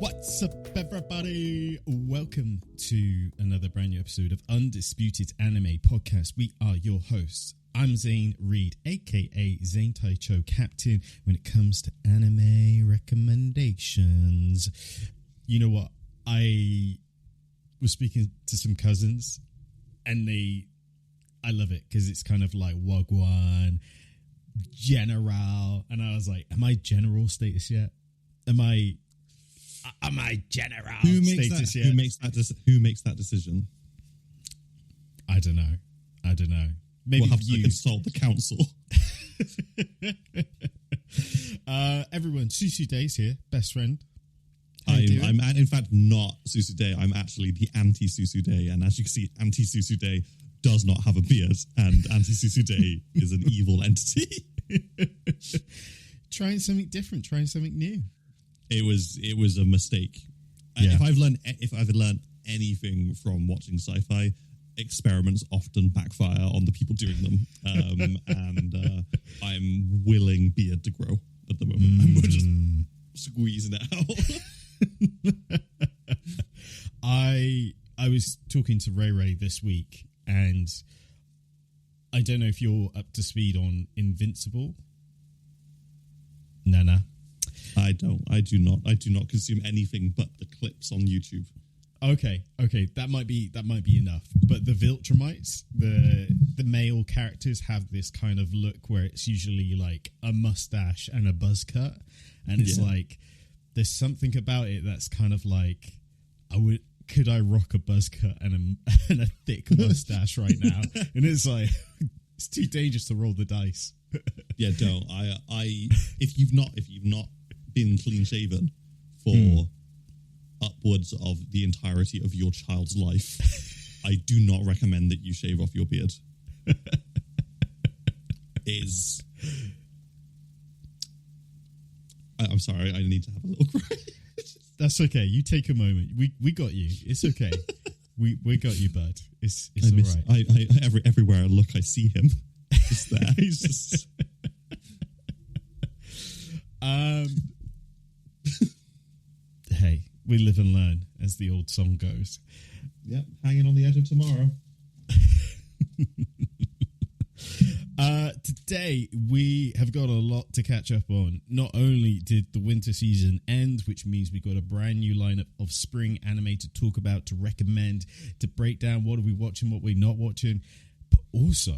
What's up, everybody? Welcome to another brand new episode of Undisputed Anime Podcast. We are your hosts. I'm Zane Reed, aka Zane Taicho Captain, when it comes to anime recommendations. You know what? I was speaking to some cousins, and I love it because it's kind of like Wagwan, General, and I was like, am I general status yet? Am I general status yet? Who makes that decision? I don't know. Maybe we'll have to you consult the council. Everyone, Susu Day's here, best friend. I'm in fact not Susu Day. I'm actually the anti Susu Day, and as you can see, anti Susu Day does not have a beard, and anti Susu Day is an evil entity. Trying something different, trying something new. It was a mistake. Yeah. If I've learned anything from watching sci-fi, experiments often backfire on the people doing them. And I'm willing beard to grow at the moment. And we're just squeezing it out. I was talking to Ray this week, and I don't know if you're up to speed on Invincible. Nana. I do not consume anything but the clips on YouTube. Okay, that might be enough. But the Viltrumites, the male characters have this kind of look where it's usually like a mustache and a buzz cut, and it's like there's something about it that's kind of like could I rock a buzz cut and a thick mustache right now? And it's like it's too dangerous to roll the dice. Yeah, don't. If you've not been clean shaven for upwards of the entirety of your child's life, I do not recommend that you shave off your beard. I'm sorry, I need to have a little cry. That's okay. You take a moment. We got you. It's okay. we got you, bud. It's all right. Everywhere I look, I see him. Just there. He's just. Hey, we live and learn, as the old song goes. Yep, hanging on the edge of tomorrow. Today, we have got a lot to catch up on. Not only did the winter season end, which means we got a brand new lineup of spring anime to talk about, to recommend, to break down what are we watching, what we're not watching, but also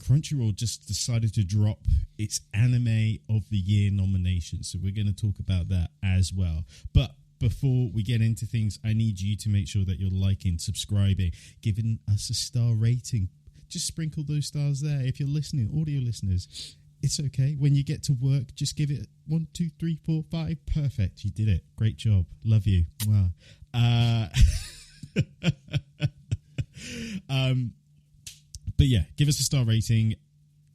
Crunchyroll just decided to drop its Anime of the Year nomination. So we're going to talk about that as well. But before we get into things, I need you to make sure that you're liking, subscribing, giving us a star rating. Just sprinkle those stars there. If you're listening, audio listeners, it's okay. When you get to work, just give it 1, 2, 3, 4, 5. Perfect. You did it. Great job. Love you. Wow. But yeah, give us a star rating.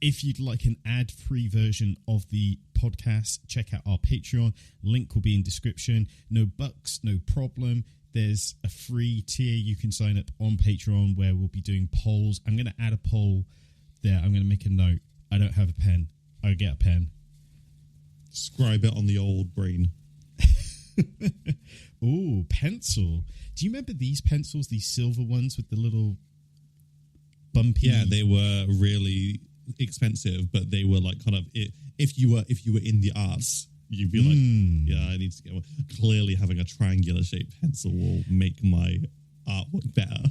If you'd like an ad-free version of the podcast, check out our Patreon. Link will be in description. No bucks, no problem. There's a free tier you can sign up on Patreon where we'll be doing polls. I'm going to add a poll there. I'm going to make a note. I don't have a pen. I'll get a pen. Scribe it on the old brain. Ooh, pencil. Do you remember these pencils, these silver ones with the little bumpy? Yeah, they were really expensive, but they were like kind of if you were in the arts, you'd be like, yeah, I need to get one. Clearly, having a triangular shaped pencil will make my artwork better.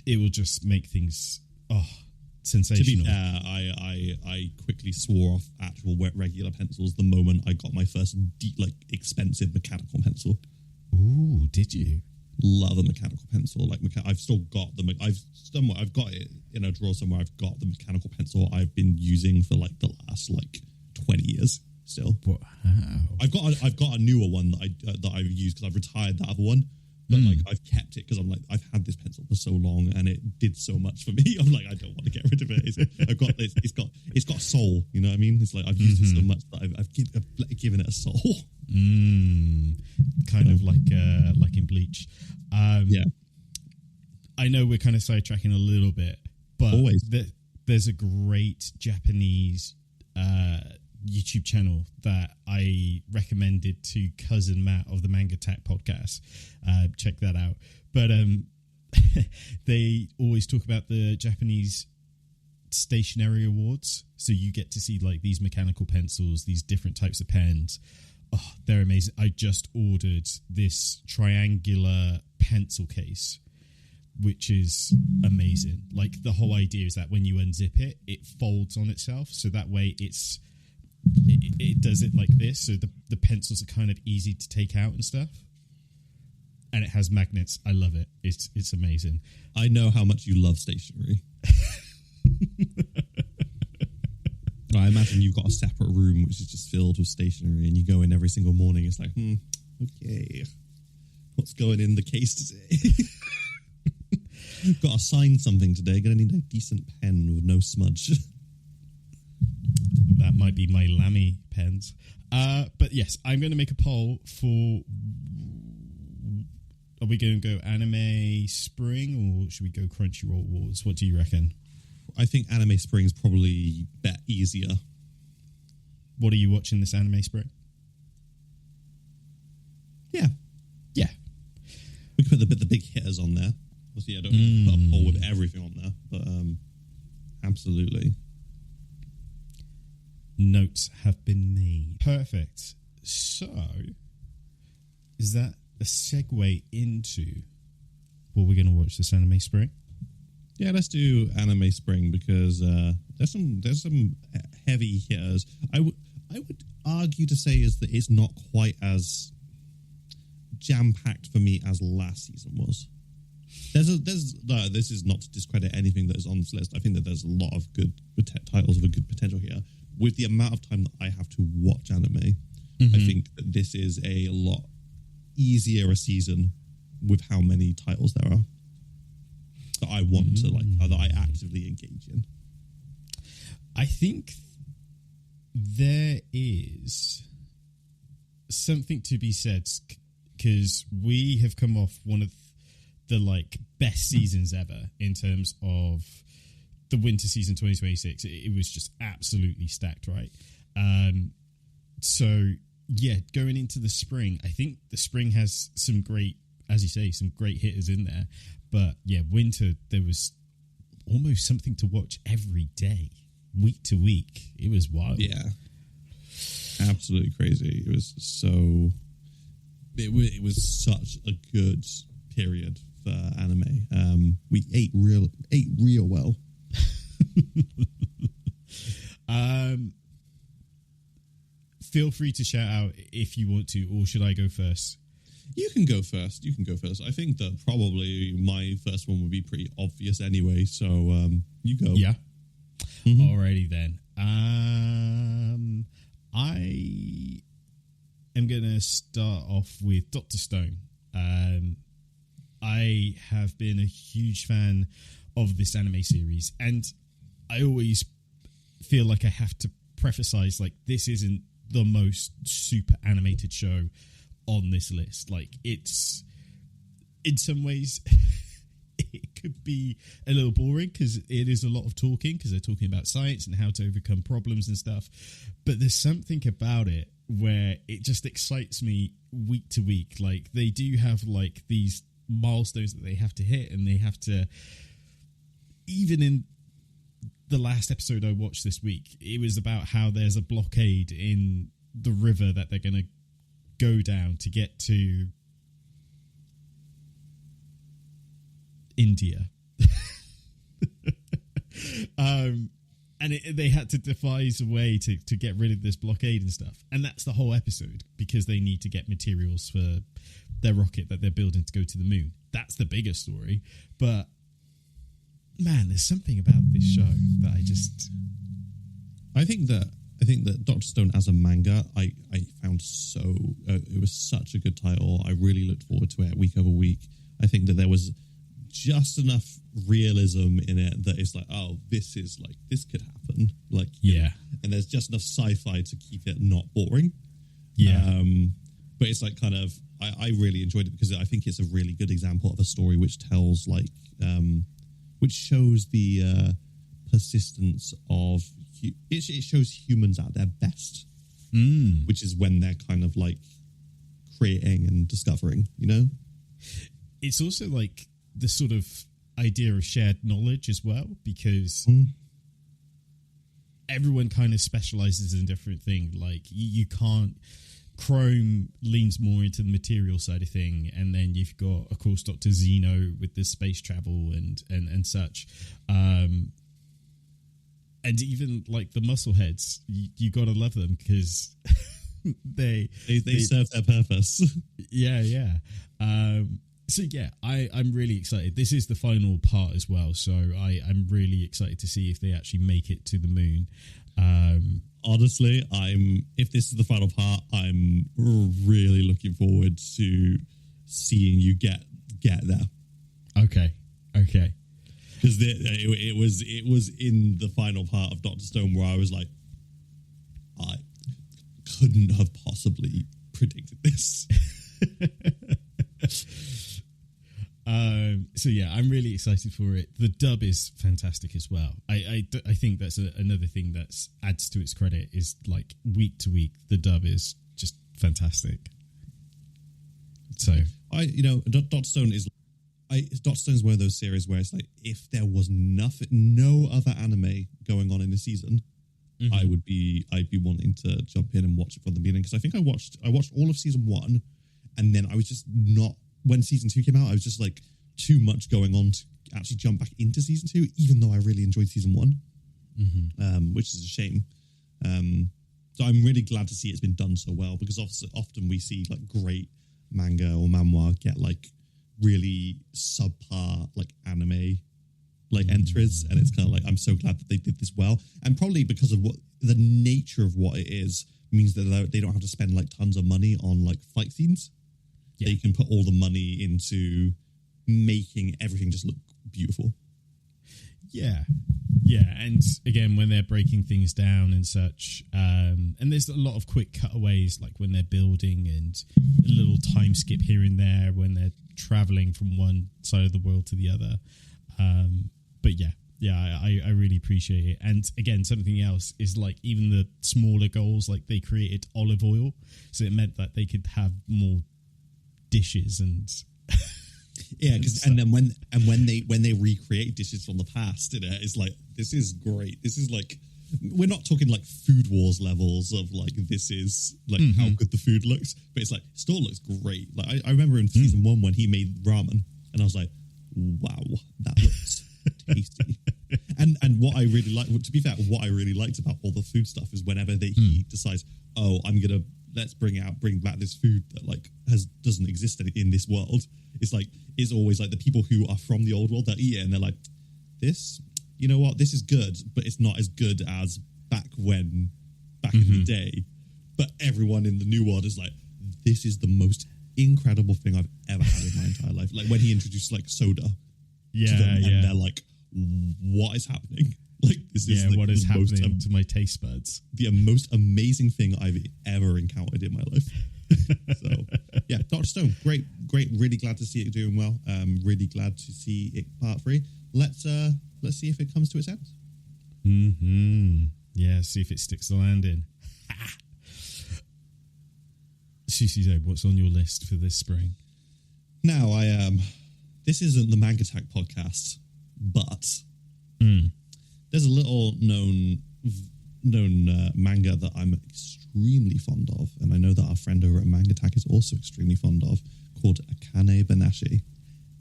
It will just make things sensational. To be fair, I quickly swore off actual regular pencils the moment I got my first expensive mechanical pencil. Ooh, did you? Love a mechanical pencil. I've still got them. I've got it in a drawer somewhere. I've got the mechanical pencil I've been using for the last 20 years. Still, wow. I've got a newer one that I've used because I've retired that other one. But I've kept it because I'm I've had this pencil for so long and it did so much for me. I'm I don't want to get rid of it. It's got soul. You know what I mean? It's I've used it so much that I've given it a soul. Kind of like in Bleach. Yeah. I know we're kind of sidetracking a little bit, but always there's a great Japanese YouTube channel that I recommended to cousin Matt of the Manga Attack podcast. Check that out. But they always talk about the Japanese stationery awards. So you get to see like these mechanical pencils, these different types of pens. Oh, they're amazing. I just ordered this triangular pencil case, which is amazing. Like the whole idea is that when you unzip it, it folds on itself. So that way it does it like this. So the pencils are kind of easy to take out and stuff. And it has magnets. I love it. It's amazing. I know how much you love stationery. I imagine you've got a separate room which is just filled with stationery, and you go in every single morning. It's like, okay, what's going in the case today? Got to sign something today. Gonna need a decent pen with no smudge. That might be my Lamy pens. But yes, I'm going to make a poll for... Are we going to go anime spring or should we go Crunchyroll Awards? What do you reckon? I think anime spring is probably easier. What are you watching this anime spring? Yeah. We can put the big hitters on there. Obviously, I don't put a poll with everything on there, but absolutely. Notes have been made. Perfect. So, is that a segue into what we're going to watch this anime spring? Yeah, let's do anime spring because there's some heavy hitters. I would argue to say is that it's not quite as jam packed for me as last season was. This is not to discredit anything that is on this list. I think that there's a lot of good titles with a good potential here. With the amount of time that I have to watch anime, I think that this is a lot easier a season with how many titles there are that I want to that I actively engage in. I think there is something to be said because we have come off one of the best seasons ever in terms of the winter season 2026. It was just absolutely stacked, right? So yeah, going into the spring, I think the spring has some great, as you say, some great hitters in there. But yeah, winter, there was almost something to watch every day, week to week. It was wild. Yeah, absolutely crazy. It was so. It was such a good period for anime. We ate real well. Feel free to shout out if you want to, or should I go first? You can go first. I think that probably my first one would be pretty obvious anyway. So you go. Yeah. Alrighty then. I am gonna start off with Dr. Stone. I have been a huge fan of this anime series, and I always feel like I have to preface this isn't the most super animated show on this list. It's in some ways it could be a little boring because it is a lot of talking because they're talking about science and how to overcome problems and stuff, but there's something about it where it just excites me week to week. They do have these milestones that they have to hit, and they have to, even in the last episode I watched this week, it was about how there's a blockade in the river that they're going to go down to get to India. And they had to devise a way to get rid of this blockade and stuff. And that's the whole episode, because they need to get materials for their rocket that they're building to go to the moon. That's the bigger story. But man, there's something about this show that I think that Dr. Stone as a manga, I found it was such a good title. I really looked forward to it week over week. I think that there was just enough realism in it that it's this could happen. Yeah. And there's just enough sci-fi to keep it not boring. Yeah. But it's I really enjoyed it because I think it's a really good example of a story which tells which shows the persistence of it shows humans at their best, which is when they're kind of like creating and discovering, you know. It's also like the sort of idea of shared knowledge as well, because everyone kind of specializes in a different thing. Like you can't. Chrome leans more into the material side of thing, and then you've got, of course, Dr. Zeno with the space travel and such. And even like the muscleheads, you got to love them because they serve their purpose. Yeah. So yeah, I'm really excited. This is the final part as well, so I'm really excited to see if they actually make it to the moon. Honestly, if this is the final part, I'm really looking forward to seeing you get there. Okay. Because it was in the final part of Dr. Stone where I was like, I couldn't have possibly predicted this. So yeah, I'm really excited for it. The dub is fantastic as well. I think that's another thing that adds to its credit is like week to week, the dub is just fantastic. So Dr. Stone is one of those series where it's like if there was no other anime going on in the season, I'd be wanting to jump in and watch it from the beginning, because I think I watched all of season 1, and then I was just not. When season 2 came out, I was just like too much going on to actually jump back into season 2, even though I really enjoyed season 1, which is a shame. So I'm really glad to see it's been done so well, because often we see like great manga or manhwa get like really subpar like anime like entries, and it's kind of like I'm so glad that they did this well, and probably because of what the nature of what it is means that they don't have to spend like tons of money on like fight scenes. Yeah. They can put all the money into making everything just look beautiful. Yeah, and again, when they're breaking things down and such, and there's a lot of quick cutaways, like when they're building, and a little time skip here and there when they're traveling from one side of the world to the other. But I really appreciate it. And again, something else is like even the smaller goals, like they created olive oil, so it meant that they could have more dishes and because and then when they recreate dishes from the past, it's like this is great. This is like we're not talking like Food Wars levels of like this is like how good the food looks, but it's like still looks great. Like I remember in season 1 when he made ramen, and I was like, wow, that looks tasty. And what I really like, to be fair, what I really liked about all the food stuff is whenever he decides, let's bring back this food that like doesn't exist in this world. It's always like the people who are from the old world that eat it, and they're like, this, you know what, this is good, but it's not as good as back in the day. But everyone in the new world is like, this is the most incredible thing I've ever had in my entire life. Like when he introduced like soda to them, and they're like, what is happening? Like this is like what is happening to my taste buds? The most amazing thing I've ever encountered in my life. So yeah, Dr. Stone, great, really glad to see it doing well. Really glad to see it part 3. Let's see if it comes to its end. Yeah, see if it sticks the landing. Shishizo, what's on your list for this spring? Now this isn't the Manga Attack podcast, but there's a little known manga that I'm extremely fond of, and I know that our friend over at Manga Attack is also extremely fond of, called Akane Banashi.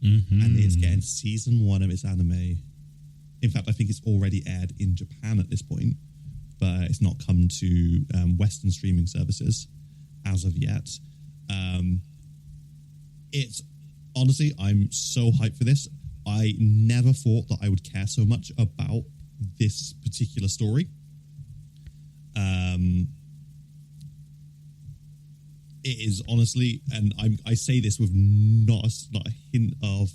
And it's getting season 1 of its anime. In fact, I think it's already aired in Japan at this point, but it's not come to Western streaming services as of yet. It's honestly, I'm so hyped for this. I never thought that I would care so much about this particular story. It is honestly, and I say this with not a hint of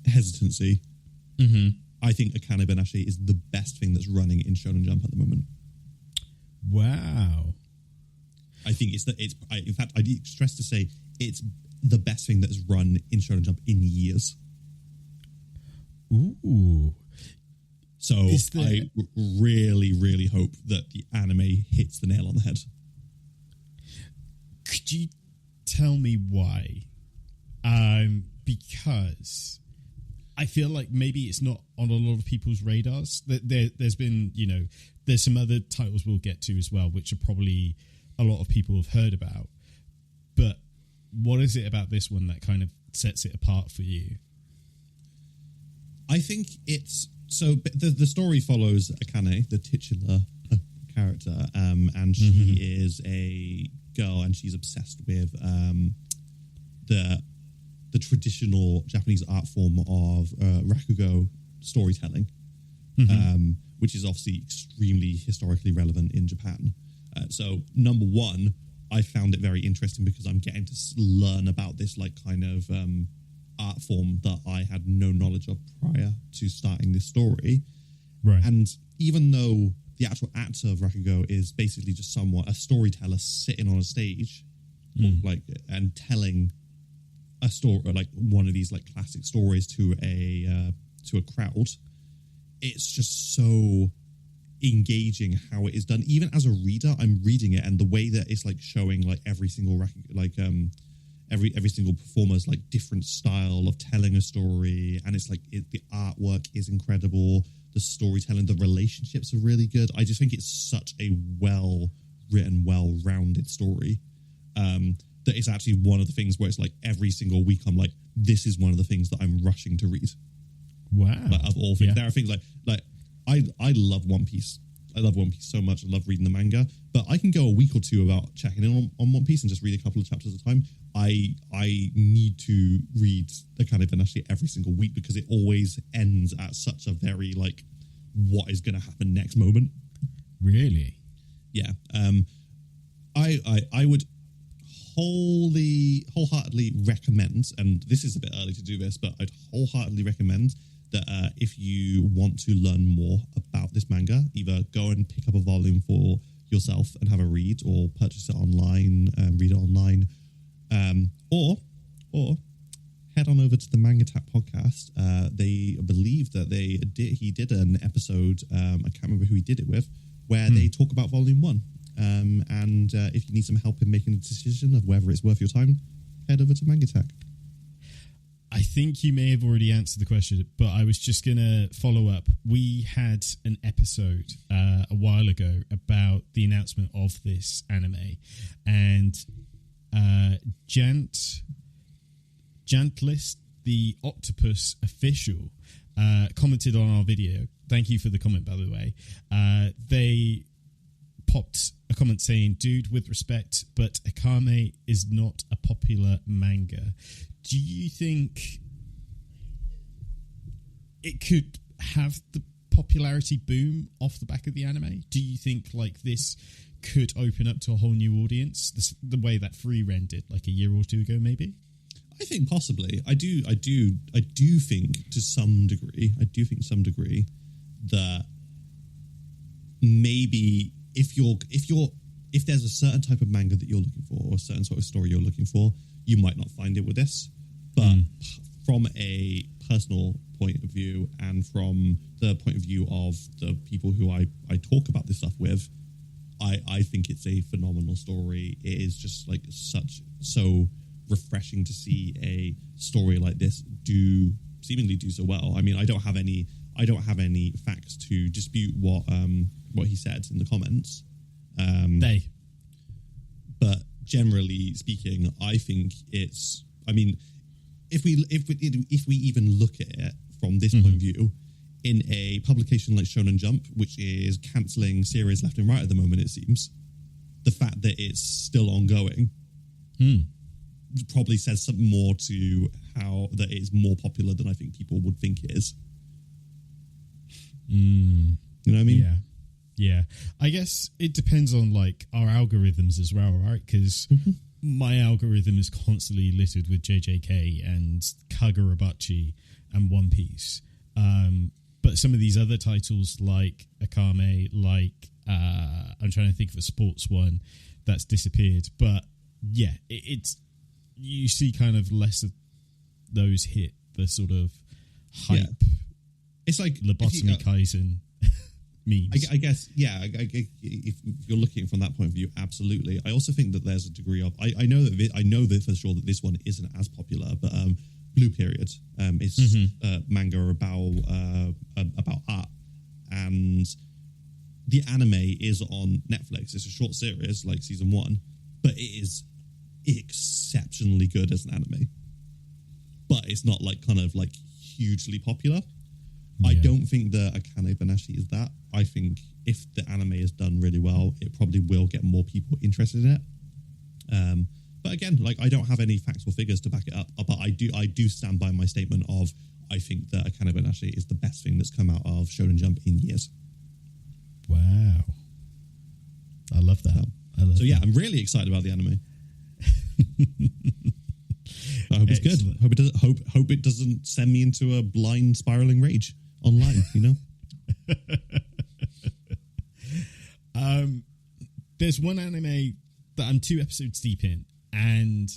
hesitancy. I think Akane Banashi is the best thing that's running in Shonen Jump at the moment. Wow. I think in fact, I'd stress to say it's the best thing that's run in Shonen Jump in years. Ooh. So I really, really hope that the anime hits the nail on the head. Could you tell me why? Because I feel like maybe it's not on a lot of people's radars. There's been, there's some other titles we'll get to as well, which are probably a lot of people have heard about. But what is it about this one that kind of sets it apart for you? I think it's... So the story follows Akane, the titular character, and she is a girl, and she's obsessed with the traditional Japanese art form of rakugo storytelling, which is obviously extremely historically relevant in Japan. So number one, I found it very interesting because I'm getting to learn about this kind of art form that I had no knowledge of prior to starting this story. Right. And even though the actual actor of rakugo is basically just somewhat a storyteller sitting on a stage, and telling a story, one of these classic stories to a crowd, it's just so engaging how it is done. Even as a reader, I'm reading it, and the way that it's showing every single every single performer's different style of telling a story, and it's the artwork is incredible, the storytelling, the relationships are really good. I just think it's such a well written, well rounded story. That it's actually one of the things where it's every single week I'm this is one of the things that I'm rushing to read. Wow. Of all things. Yeah. There are things I love One Piece. I love One Piece so much. I love reading the manga, but I can go a week or two without checking in on One Piece and just read a couple of chapters at a time. I need to read Akane Banashi every single week because it always ends at such a very what is going to happen next moment. Really? Yeah. I would wholeheartedly recommend, and this is a bit early to do this, but I'd wholeheartedly recommend that if you want to learn more about this manga, either go and pick up a volume for yourself and have a read, or purchase it online and read it online, or head on over to the Manga Tap podcast. They believe that he did an episode, I can't remember who he did it with, where they talk about volume 1. And if you need some help in making a decision of whether it's worth your time, head over to Manga Tap. I think you may have already answered the question, but I was just going to follow up. We had an episode a while ago about the announcement of this anime, and Jantlist, the Octopus official, commented on our video. Thank you for the comment, by the way. They popped a comment saying, "Dude, with respect, but Akame is not a popular manga." Do you think it could have the popularity boom off the back of the anime? Do you think this could open up to a whole new audience, the way that Free Ren did a year or two ago, maybe? I think possibly. I do think to some degree. I do think to some degree that maybe if there's a certain type of manga that you're looking for, or a certain sort of story you're looking for, you might not find it with this. But from a personal point of view, and from the point of view of the people who I talk about this stuff with, I think it's a phenomenal story. It is just so refreshing to see a story like this seemingly do so well. I mean, I don't have any facts to dispute what he said in the comments. But generally speaking, I think it's. I mean, if we even look at it from this point of view, in a publication like Shonen Jump, which is cancelling series left and right at the moment, it seems, the fact that it's still ongoing probably says something more to how that it's more popular than I think people would think it is. You know what I mean? Yeah. I guess it depends on our algorithms as well, right? Because my algorithm is constantly littered with JJK and Kagurabachi and One Piece. But some of these other titles like Akame, I'm trying to think of a sports one that's disappeared. But yeah, it's you see kind of less of those hit the sort of hype It's like lobotomy Kaizen memes. I guess, yeah. If you're looking from that point of view, absolutely. I also think that there's a degree of I know that for sure that this one isn't as popular, but Blue Period is manga about art, and the anime is on Netflix. It's a short series, like season 1, but it is exceptionally good as an anime. But it's not like kind of like hugely popular. Yeah. I don't think the Akane Banashi is that. I think if the anime is done really well, it probably will get more people interested in it. But again, like I don't have any facts or figures to back it up. But I do stand by my statement of I think that Akane Banashi is the best thing that's come out of Shonen Jump in years. Wow, I love that. So yeah, I'm really excited about the anime. I hope it's good. Hope it doesn't send me into a blind spiraling rage online. There's one anime that I'm 2 episodes deep in, and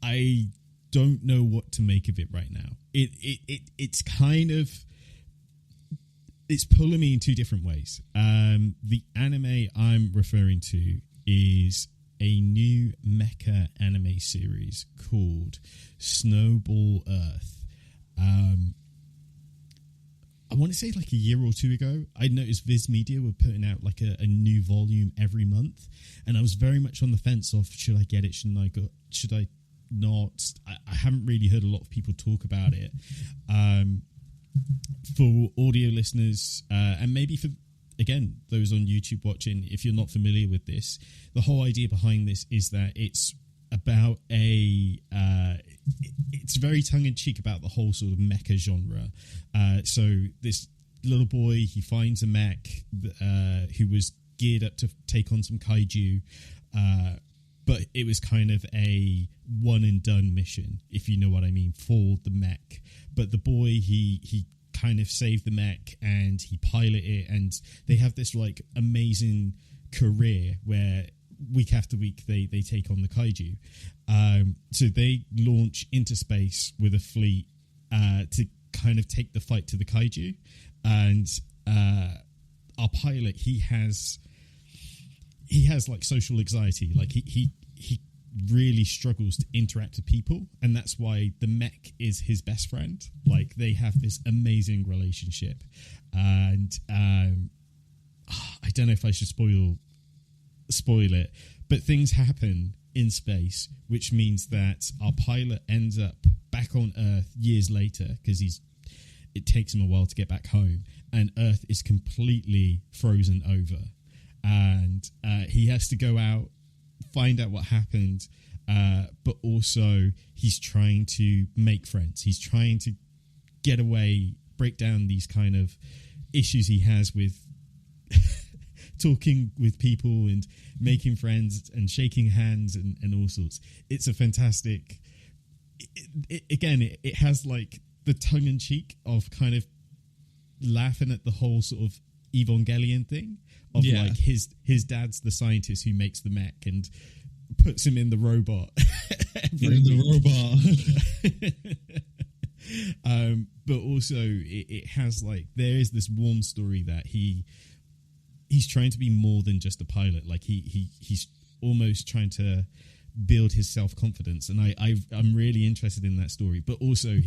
I don't know what to make of it right now. It's kind of pulling me in 2 different ways. The anime I'm referring to is a new mecha anime series called Snowball Earth. I want to say like a year or 2 ago, I noticed Viz Media were putting out like a new volume every month, and I was very much on the fence of should I get it, should I not. I haven't really heard a lot of people talk about it. For audio listeners, and maybe for again those on YouTube watching, if you're not familiar with this, the whole idea behind this is that it's about it's very tongue-in-cheek about the whole sort of mecha genre. So this little boy, he finds a mech who was geared up to take on some kaiju, but it was kind of a one-and-done mission, if you know what I mean, for the mech. But the boy, he kind of saved the mech and he piloted it, and they have this like amazing career where week after week they take on the kaiju. So they launch into space with a fleet to kind of take the fight to the kaiju. And our pilot, he has like social anxiety. Like he really struggles to interact with people, and that's why the mech is his best friend. Like they have this amazing relationship, and I don't know if I should spoil it, but things happen in space, which means that our pilot ends up back on Earth years later because it takes him a while to get back home, and Earth is completely frozen over, and he has to go out, find out what happened, but also he's trying to make friends. He's trying to get away, break down these kind of issues he has with talking with people and making friends and shaking hands and all sorts. It's a fantastic... It has like the tongue-in-cheek of kind of laughing at the whole sort of Evangelion thing of like his dad's the scientist who makes the mech and puts him in the robot. But also it has like, there is this warm story that he's trying to be more than just a pilot. Like he's almost trying to build his self-confidence, and I'm really interested in that story. But also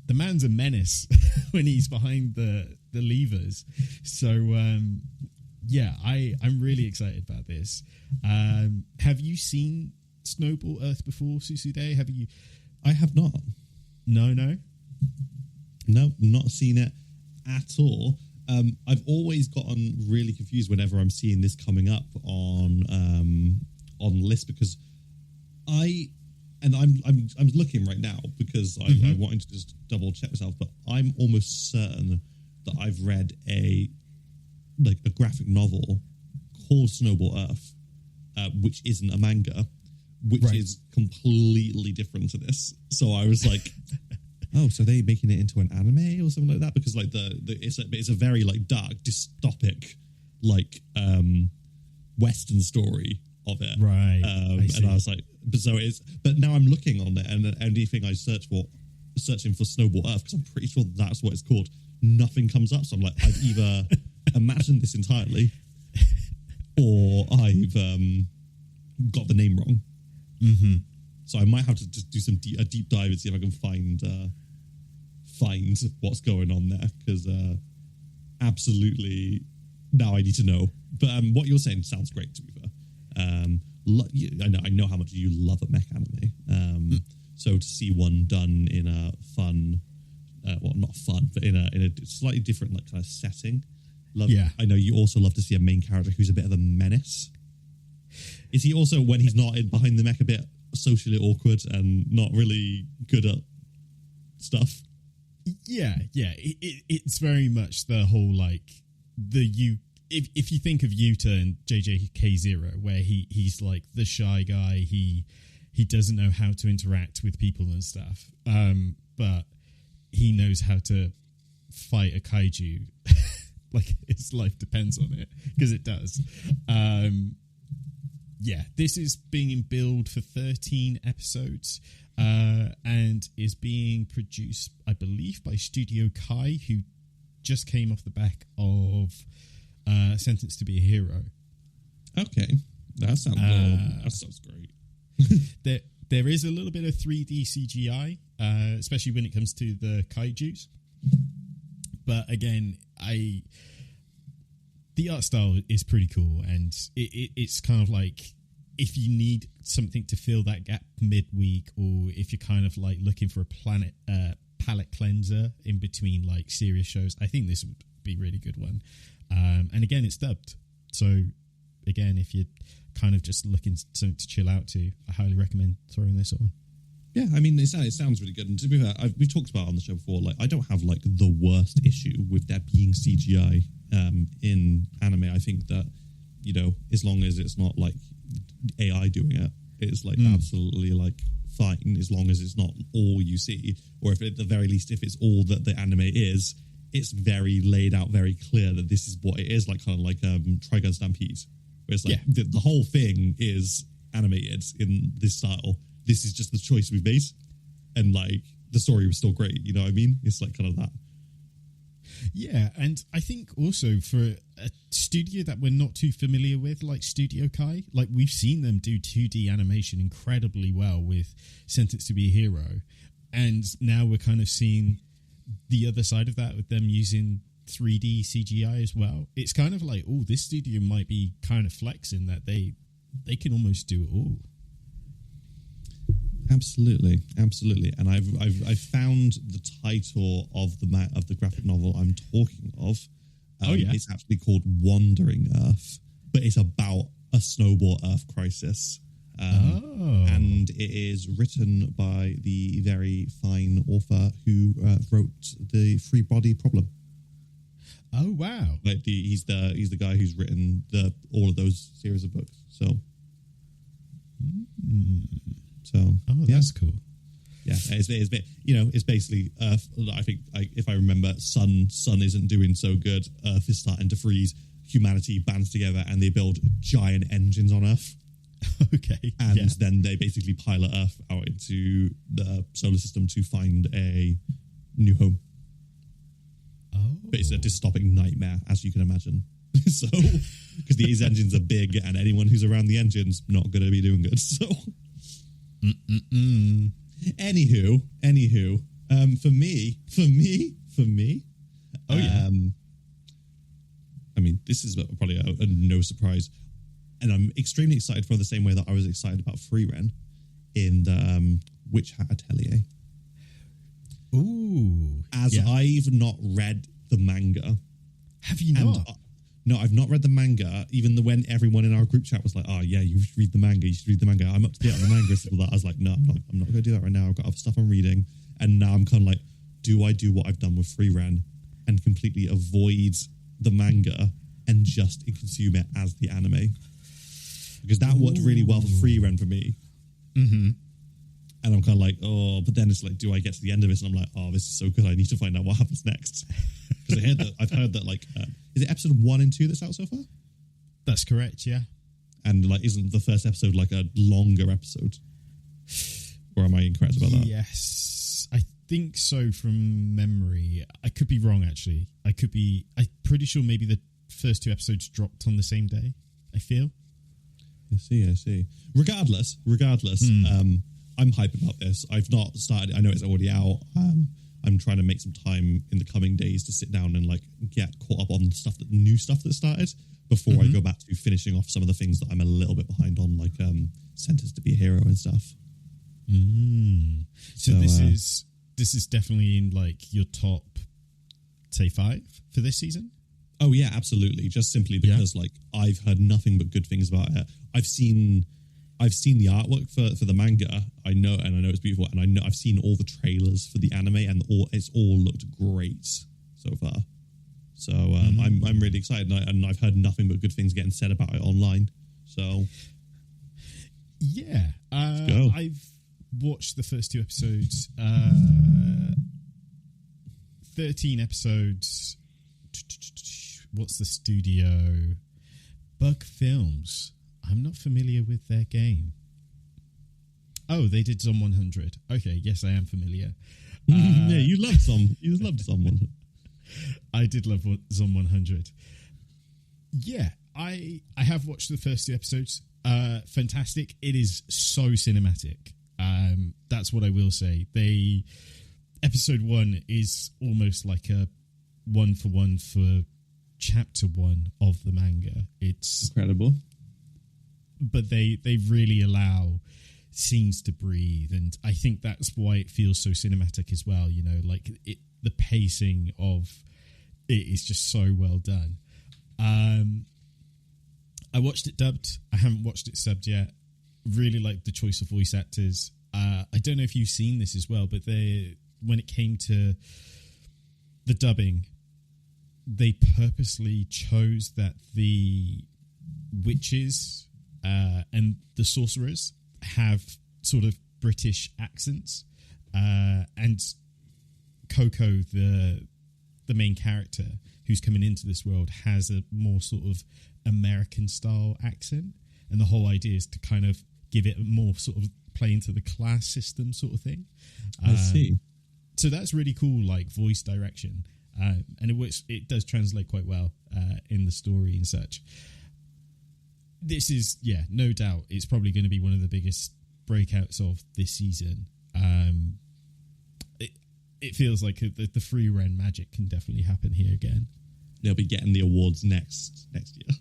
the man's a menace when he's behind the levers. So I'm really excited about this. Have you seen Snowball Earth before, Susude? Have you? I have not. No, not seen it at all. I've always gotten really confused whenever I'm seeing this coming up on lists, because I'm looking right now because I wanted to just double check myself, but I'm almost certain that I've read a graphic novel called Snowball Earth, which isn't a manga, which is completely different to this. So I was like, oh, so they're making it into an anime or something like that? Because like it's a very like dark, dystopic, like Western story of it, right? And I was like, but now I'm looking on it, and anything I searching for Snowball Earth, because I'm pretty sure that's what it's called. nothing comes up. So I'm like, I've either imagined this entirely, or I've got the name wrong. Mm-hmm. So I might have to just do a deep dive and see if I can find what's going on there, because absolutely now I need to know. But what you're saying sounds great, to be fair. I know how much you love a mech anime. So to see one done in a fun, well, not fun, but in a slightly different like kind of setting. I know you also love to see a main character who's a bit of a menace. Is he also, when he's not behind the mech, a bit socially awkward and not really good at stuff? Yeah. It's very much the whole like if you think of Yuta and JJK0, where he's like the shy guy, he doesn't know how to interact with people and stuff, but he knows how to fight a kaiju like his life depends on it, because it does. This is being billed for 13 episodes and is being produced, I believe, by Studio Kai, who just came off the back of Sentenced to be a Hero. Okay, that sounds great. There is a little bit of 3D CGI, especially when it comes to the kaijus. But again, the art style is pretty cool, and it's kind of like, if you need something to fill that gap midweek, or if you're kind of like looking for a palette cleanser in between like serious shows, I think this would be a really good one. And again, it's dubbed. So again, if you're kind of just looking something to chill out to, I highly recommend throwing this on. Yeah, I mean, it sounds really good. And to be fair, we've talked about it on the show before, like, I don't have like the worst issue with there being CGI in anime. I think that, you know, as long as it's not like AI doing it, it's like absolutely like fine, as long as it's not all you see, or if at the very least, if it's all that the anime is, it's very laid out, very clear that this is what it is, like kind of like Trigun Stampede, where it's like the whole thing is animated in this style. This is just the choice we've made, and like the story was still great. You know what I mean? It's like kind of that. Yeah, and I think also for a studio that we're not too familiar with, like Studio Kai, like we've seen them do 2D animation incredibly well with Sentenced to be a Hero, and now we're kind of seeing the other side of that with them using 3D CGI as well. It's kind of like, oh, this studio might be kind of flexing that they can almost do it all. Absolutely, and I've found the title of the graphic novel I'm talking of. It's actually called Wandering Earth, but it's about a snowball Earth crisis. And it is written by the very fine author who wrote the Free Body Problem. Oh wow! Like he's the guy who's written all of those series of books. So. That's cool. Yeah, it's basically Earth. I think, if I remember, Sun isn't doing so good. Earth is starting to freeze. Humanity bands together and they build giant engines on Earth. Okay. And then they basically pilot Earth out into the solar system to find a new home. Oh. But it's a dystopic nightmare, as you can imagine. So, because these engines are big and anyone who's around the engine's not going to be doing good. So. Anywho, for me. Oh yeah. I mean, this is probably a no surprise, and I'm extremely excited for the same way that I was excited about Free Ren in the Witch Hat Atelier. Ooh, I've not read the manga. Have you not? No, I've not read the manga, even when everyone in our group chat was like, oh, yeah, you should read the manga. I'm up to date on the manga. So I was like, no, I'm not going to do that right now. I've got other stuff I'm reading. And now I'm kind of like, do I do what I've done with Free Ren and completely avoid the manga and just consume it as the anime? Because that worked really well for Free Ren for me. Mm-hmm. And I'm kind of like, oh, but then it's like, do I get to the end of it? And I'm like, oh, this is so good. I need to find out what happens next. Because I've heard that like, is it episode 1 and 2 that's out so far? That's correct, yeah. And like, isn't the first episode like a longer episode? Or am I incorrect about that? Yes. think so from memory. I could be wrong, actually. I'm pretty sure maybe the first 2 episodes dropped on the same day, I feel. I see. Regardless, I'm hyped about this. I've not started. I know it's already out. I'm trying to make some time in the coming days to sit down and like get caught up on new stuff that started before I go back to finishing off some of the things that I'm a little bit behind on, like Sentenced to Be a Hero and stuff. So this is definitely in like your top, say, 5 for this season. Oh yeah, absolutely. Just simply because like I've heard nothing but good things about it. I've seen the artwork for the manga. I know it's beautiful, and I know I've seen all the trailers for the anime, and it's all looked great so far. So I'm really excited, and I've heard nothing but good things getting said about it online. So yeah, let's go. I've watched the first 2 episodes. 13 episodes. What's the studio? Bug Films. I'm not familiar with their game. Oh, they did Zom 100. Okay, yes, I am familiar. Yeah, you loved someone. I did love Zom 100. Yeah, I have watched the first 2 episodes. Fantastic. It is so cinematic. That's what I will say. Episode 1 is almost like a 1-for-1 for chapter 1 of the manga. It's incredible. But they really allow scenes to breathe, and I think that's why it feels so cinematic as well. You know, like the pacing of it is just so well done. I watched it dubbed. I haven't watched it subbed yet. Really like the choice of voice actors. I don't know if you've seen this as well, but when it came to the dubbing, they purposely chose that the witches and the sorcerers have sort of British accents, and Coco, the main character who's coming into this world, has a more sort of American style accent, and the whole idea is to kind of give it a more sort of play into the class system sort of thing. I see. So that's really cool, like voice direction, and it does translate quite well in the story and such. This is, no doubt, it's probably going to be one of the biggest breakouts of this season. It feels like the free run magic can definitely happen here again. They'll be getting the awards next year.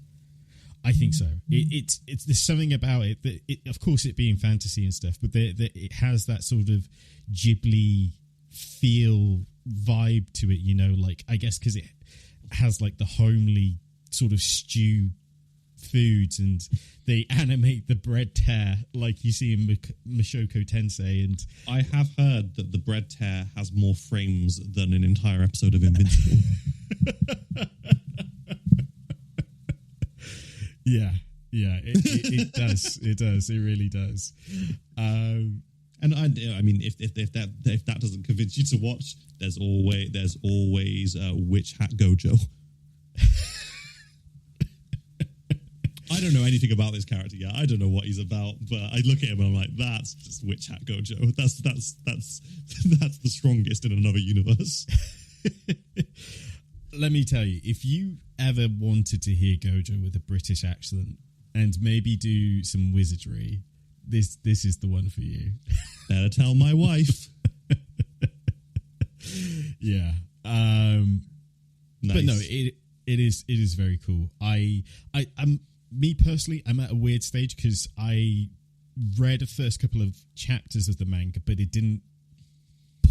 I think so. It's there's something about it that, of course, it being fantasy and stuff, but it has that sort of Ghibli feel vibe to it. You know, like I guess because it has like the homely sort of stew foods, and they animate the bread tear like you see in Mushoku Tensei. And I have heard that the bread tear has more frames than an entire episode of Invincible. Yeah, it does. It really does. And I mean, if that doesn't convince you to watch, there's always Witch Hat Gojo. I don't know anything about this character yet. I don't know what he's about, but I look at him and I'm like, that's just Witch Hat Gojo. That's the strongest in another universe. Let me tell you, if you ever wanted to hear Gojo with a British accent and maybe do some wizardry, this is the one for you. Better tell my wife. Yeah. Nice. But no, it is very cool. I'm me personally, I'm at a weird stage because I read the first couple of chapters of the manga, but it didn't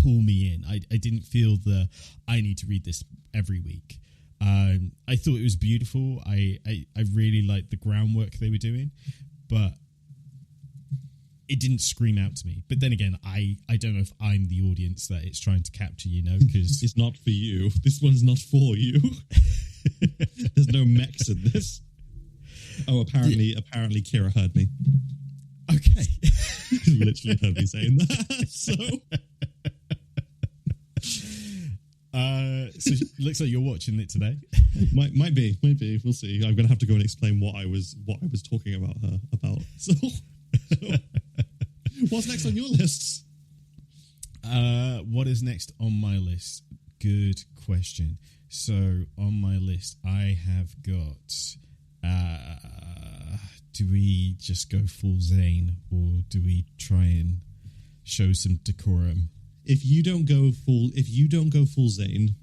pull me in. I didn't feel I need to read this every week. I thought it was beautiful. I really liked the groundwork they were doing, but it didn't scream out to me. But then again, I don't know if I'm the audience that it's trying to capture, you know, because it's not for you. This one's not for you. There's no mechs in this. Oh, apparently Kira heard me. Okay. Literally heard me saying that. So looks like you're watching it today. Might be. We'll see. I'm gonna have to go and explain what I was talking about her about. So what's next on your lists? What is next on my list? Good question. So on my list, I have got. Do we just go full Zane, or do we try and show some decorum? If you don't go full Zane,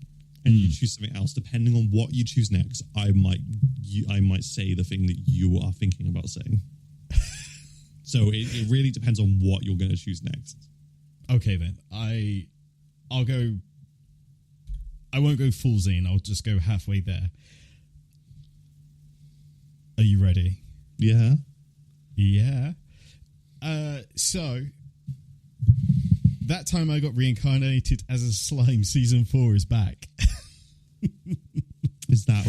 and you choose something else, depending on what you choose next, I might say the thing that you are thinking about saying. So it really depends on what you're going to choose next. Okay, then I'll go. I won't go full Zane. I'll just go halfway there. Are you ready? Yeah. Yeah. So that time I got reincarnated as a slime. Season 4 is back. Is that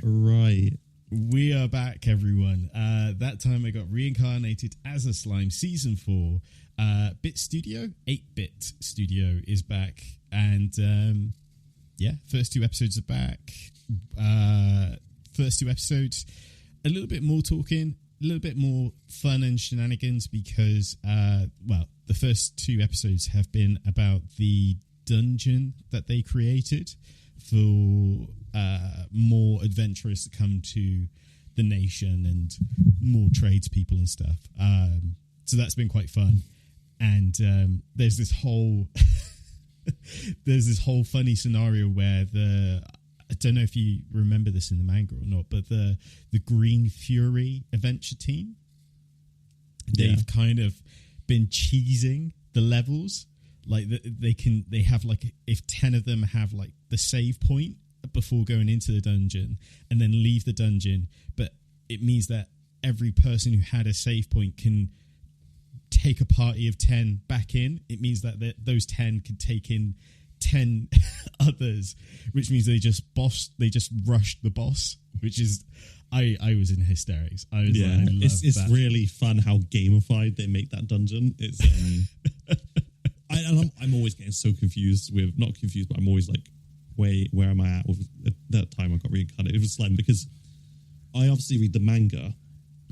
right? We are back, everyone. That time I got reincarnated as a slime. Season 4. Bit Studio, 8-Bit Studio is back. And first 2 episodes are back. First 2 episodes, a little bit more talking, a little bit more fun and shenanigans because, the first 2 episodes have been about the dungeon that they created for more adventurers to come to the nation and more tradespeople and stuff. So that's been quite fun. And there's this whole funny scenario where I don't know if you remember this in the manga or not, but the Green Fury adventure team, they've kind of been cheesing the levels. Like they have like, if 10 of them have like the save point before going into the dungeon and then leave the dungeon, but it means that every person who had a save point can take a party of 10 back in. It means that those 10 can take in 10 others, which means they just rushed the boss, which is I was in hysterics. I was it's really fun how gamified they make that dungeon. It's I'm always getting so confused with, not confused, but I'm always like, where am I at with, at that time I got reincarnated with slime, because I obviously read the manga.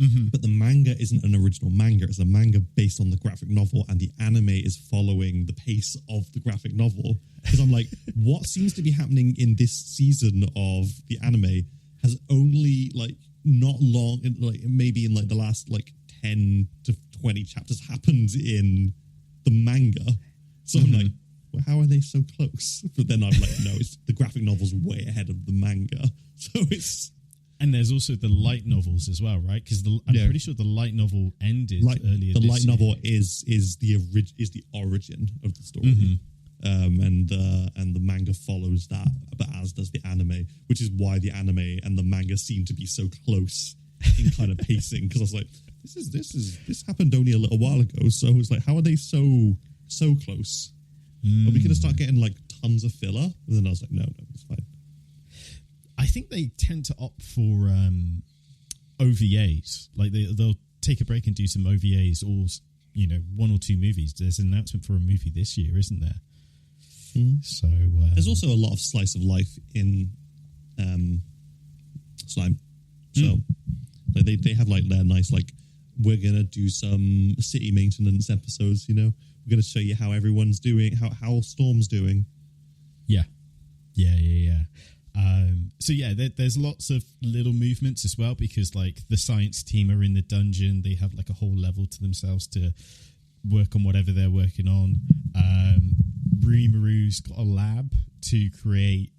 Mm-hmm. But the manga isn't an original manga. It's a manga based on the graphic novel, and the anime is following the pace of the graphic novel. Because I'm like, what seems to be happening in this season of the anime has only like not long, like maybe in like the last like 10 to 20 chapters happened in the manga. So I'm like, well, how are they so close? But then I'm like, no, it's the graphic novel's way ahead of the manga. So it's. And there's also the light novels as well, right? Because I'm pretty sure the light novel ended earlier. The this light year. novel is the origin of the story, and the manga follows that, but as does the anime, which is why the anime and the manga seem to be so close in kind of pacing. Because I was like, this happened only a little while ago, so it was like, how are they so close? Are we going to start getting like tons of filler? And then I was like, no, it's fine. I think they tend to opt for OVAs. Like they'll take a break and do some OVAs, or 1 or 2 movies. There's an announcement for a movie this year, isn't there? So there's also a lot of slice of life in slime. So like they have like their nice, like, we're gonna do some city maintenance episodes. We're gonna show you how everyone's doing, how Storm's doing. Yeah. There's lots of little movements as well, because like the science team are in the dungeon. They have like a whole level to themselves to work on whatever they're working on. Rimaru's got a lab to create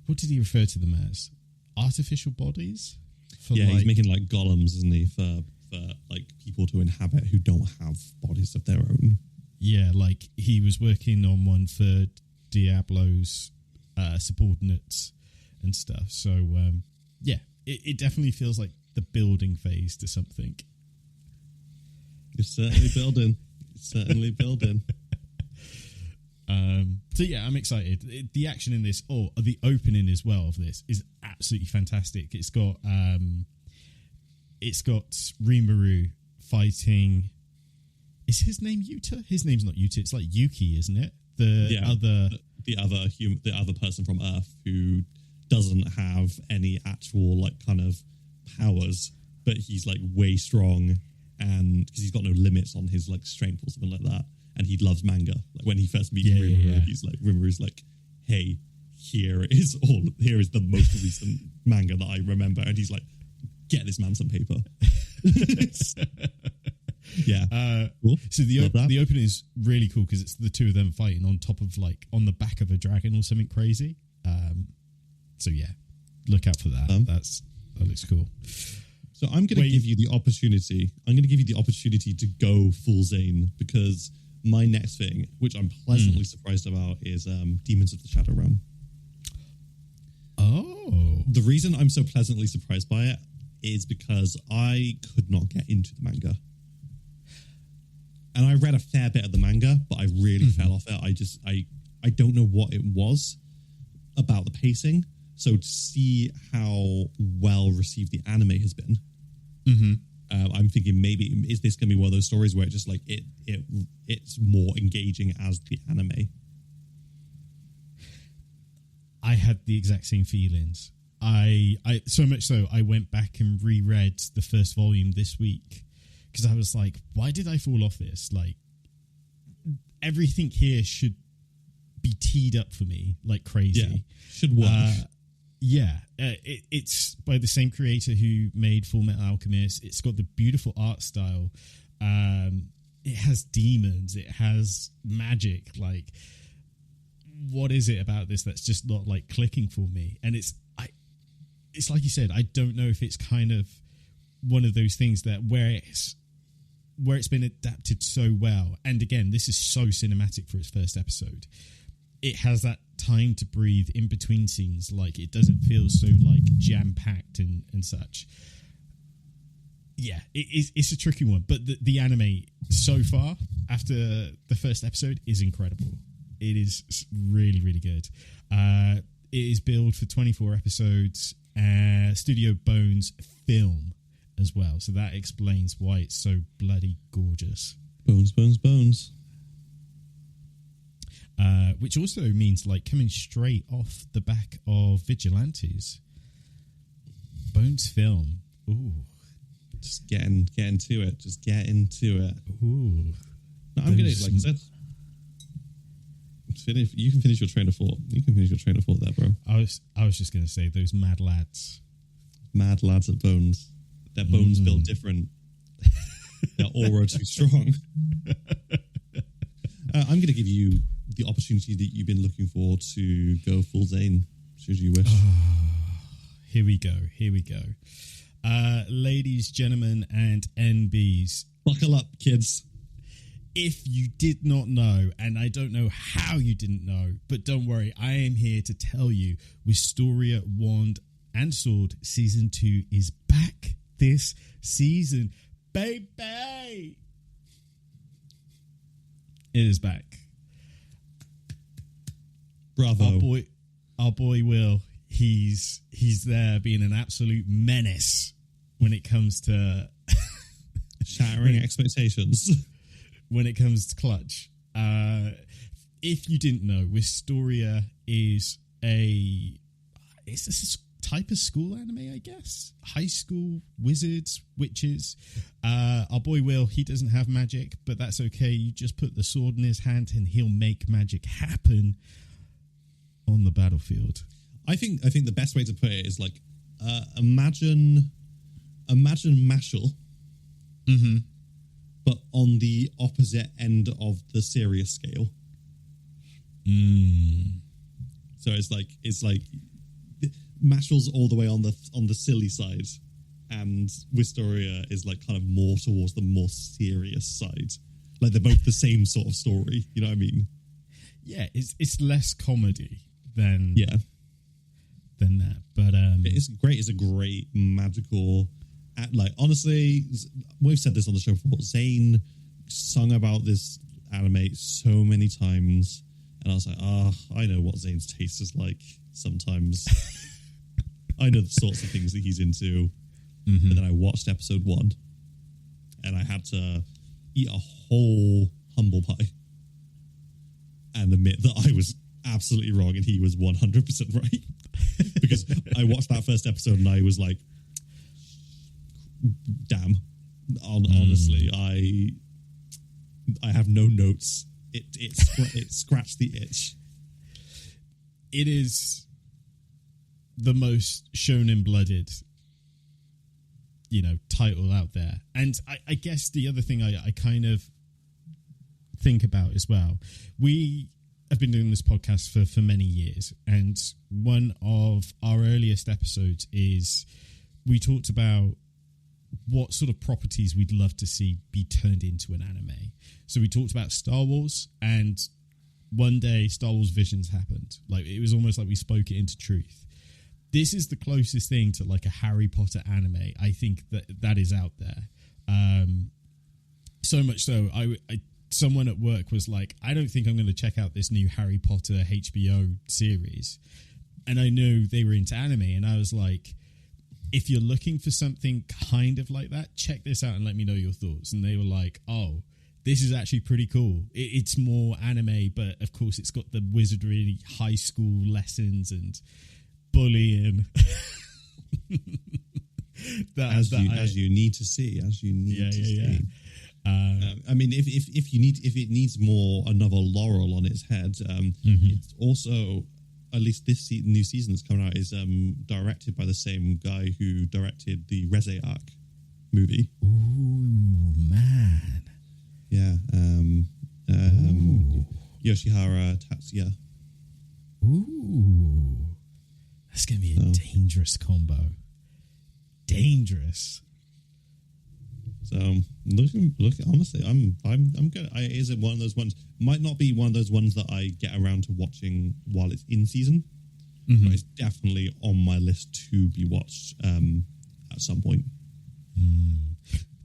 what did he refer to them as? Artificial bodies? He's making like golems, isn't he, for like people to inhabit who don't have bodies of their own. Yeah, like he was working on one for Diablo's subordinates and stuff. So, it definitely feels like the building phase to something. It's certainly building. I'm excited. The action in this, or the opening as well of this, is absolutely fantastic. It's got Rimaru fighting. Is his name Yuta? His name's not Yuta. It's like Yuki, isn't it? The other person from Earth who doesn't have any actual like kind of powers, but he's like way strong and because he's got no limits on his like strength or something like that, and he loves manga. Like when he first meets Rimuru, Rimuru's like, hey, here is the most recent manga that I remember, and he's like, get this man some paper. Yeah. Cool. So the opening is really cool because it's the two of them fighting on top of like on the back of a dragon or something crazy. So yeah, look out for that. That looks cool. So I'm going to give you the opportunity. I'm going to give you the opportunity to go full Zane, because my next thing, which I'm pleasantly surprised about, is Demons of the Shadow Realm. Oh. The reason I'm so pleasantly surprised by it is because I could not get into the manga. And I read a fair bit of the manga, but I really fell off it. I don't know what it was about the pacing. So to see how well received the anime has been, I'm thinking maybe is this going to be one of those stories where it just like it's more engaging as the anime. I had the exact same feelings. I so much so I went back and reread the first volume this week because I was like, why did I fall off this? Like everything here should be teed up for me like crazy. Yeah, should work. It's by the same creator who made Full Metal Alchemist. It's got the beautiful art style. It has demons. It has magic. Like, what is it about this that's just not like clicking for me? And it's like you said. I don't know if it's kind of one of those things that where it's been adapted so well. And again, this is so cinematic for its first episode. It has that time to breathe in between scenes. Like it doesn't feel so like jam packed and such. Yeah, it's a tricky one, but the anime so far after the first episode is incredible. It is really, really good. It is billed for 24 episodes. Studio Bones film as well, so that explains why it's so bloody gorgeous. Bones. Which also means like coming straight off the back of Vigilantes. Bones film. Ooh. Just get into it. Just get into it. Ooh. No, I'm gonna, like I said, you can finish your train of thought. There, bro. I was just gonna say those mad lads. Mad lads at Bones. Their bones built different. Their aura too strong. I'm gonna give you the opportunity that you've been looking for to go full Zane, should you wish. Here we go. Ladies, gentlemen, and NBs. Buckle up, kids. If you did not know, and I don't know how you didn't know, but don't worry, I am here to tell you, Wisteria Wand and Sword Season 2 is back this season. Baby! It is back. Bravo. Our boy Will, he's there being an absolute menace when it comes to shattering expectations. When it comes to Clutch. If you didn't know, Wisteria is a type of school anime, I guess. High school wizards, witches. Our boy Will, he doesn't have magic, but that's okay. You just put the sword in his hand and he'll make magic happen on the battlefield. I think the best way to put it is like imagine Mashal, but on the opposite end of the serious scale. So it's like Mashal's all the way on the silly side, and Wisteria is like kind of more towards the more serious side. Like they're both the same sort of story. You know what I mean? Yeah, it's less comedy than that, but it's great. It's a great magical. Like honestly, we've said this on the show before. Zane sung about this anime so many times, and I was like, I know what Zane's taste is like sometimes. I know the sorts of things that he's into. And then I watched episode 1, and I had to eat a whole humble pie and admit that I was absolutely wrong and he was 100% right. Because I watched that first episode and I was like, damn, Honestly, I have no notes. It scratched the itch. It is the most shonen-blooded, title out there. And I guess the other thing I kind of think about as well, we have been doing this podcast for many years, and one of our earliest episodes is we talked about what sort of properties we'd love to see be turned into an anime. So we talked about Star Wars, and one day Star Wars Visions happened. Like, it was almost like we spoke it into truth. This is the closest thing to like a Harry Potter anime I think that is out there. So much so, someone at work was like, I don't think I'm going to check out this new Harry Potter HBO series. And I knew they were into anime, and I was like, if you're looking for something kind of like that, check this out and let me know your thoughts. And they were like, oh, this is actually pretty cool. It's more anime, but of course it's got the wizardry, high school lessons and bullying. As you need to see. I mean, if it needs more another laurel on its head, it's also, at least this new season that's coming out, is directed by the same guy who directed the Reze Arc movie. Ooh, man. Yeah. Yoshihara Tatsuya. Ooh. That's going to be a dangerous combo. Dangerous. So look. Honestly, I'm good. Is it one of those ones? Might not be one of those ones that I get around to watching while it's in season, but it's definitely on my list to be watched at some point.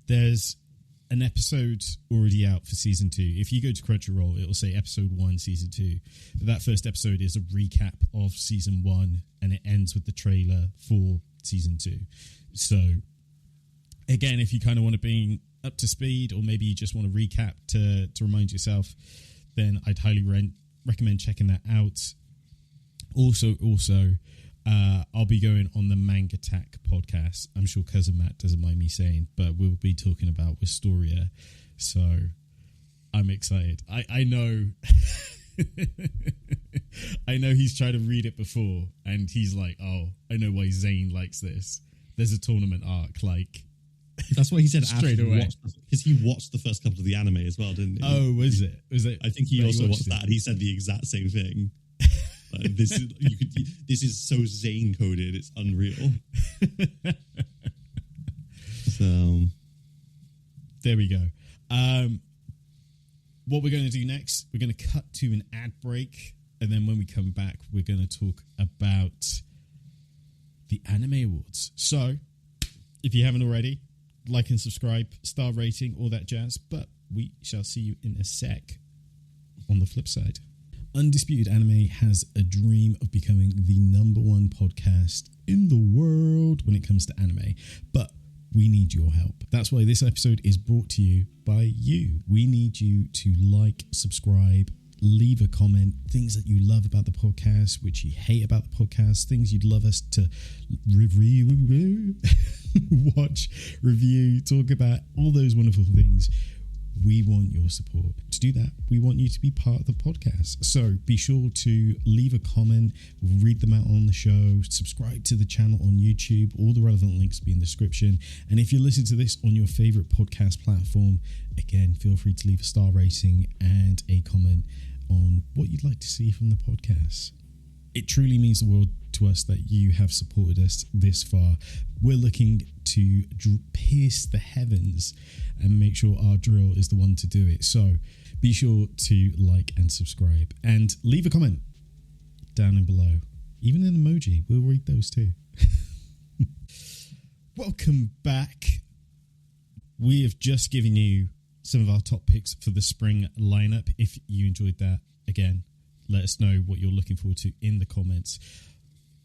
There's an episode already out for season 2. If you go to Crunchyroll, it will say episode 1, season 2. But that first episode is a recap of season 1, and it ends with the trailer for season 2. So, again, if you kind of want to be up to speed, or maybe you just want to recap to remind yourself, then I'd highly recommend checking that out. Also, I'll be going on the Manga Attack podcast. I'm sure Cousin Matt doesn't mind me saying, but we'll be talking about Wistoria. So I'm excited. I know I know he's tried to read it before, and he's like, oh, I know why Zane likes this. There's a tournament arc, like... That's what he said straight away. Because he watched the first couple of the anime as well, didn't he? Oh, was it? I think he also watched that, and he said the exact same thing. This is so Zane coded, it's unreal. So there we go. What we're going to do next, we're going to cut to an ad break, and then when we come back, we're going to talk about the Anime Awards. So if you haven't already, like and subscribe, star rating, all that jazz. But we shall see you in a sec on the flip side. Undisputed Anime has a dream of becoming the #1 podcast in the world when it comes to anime, but we need your help. That's why this episode is brought to you by you. We need you to like, subscribe, leave a comment, things that you love about the podcast, which you hate about the podcast, things you'd love us to review, watch, review, talk about, all those wonderful things. We want your support. To do that, we want you to be part of the podcast. So be sure to leave a comment, read them out on the show, subscribe to the channel on YouTube. All the relevant links will be in the description. And if you listen to this on your favorite podcast platform, again, feel free to leave a star rating and a comment on what you'd like to see from the podcast. It truly means the world to us that you have supported us this far. We're looking to pierce the heavens and make sure our drill is the one to do it. So be sure to like and subscribe and leave a comment down and below. Even an emoji, we'll read those too. Welcome back. We have just given you some of our top picks for the spring lineup. If you enjoyed that, again, let us know what you're looking forward to in the comments.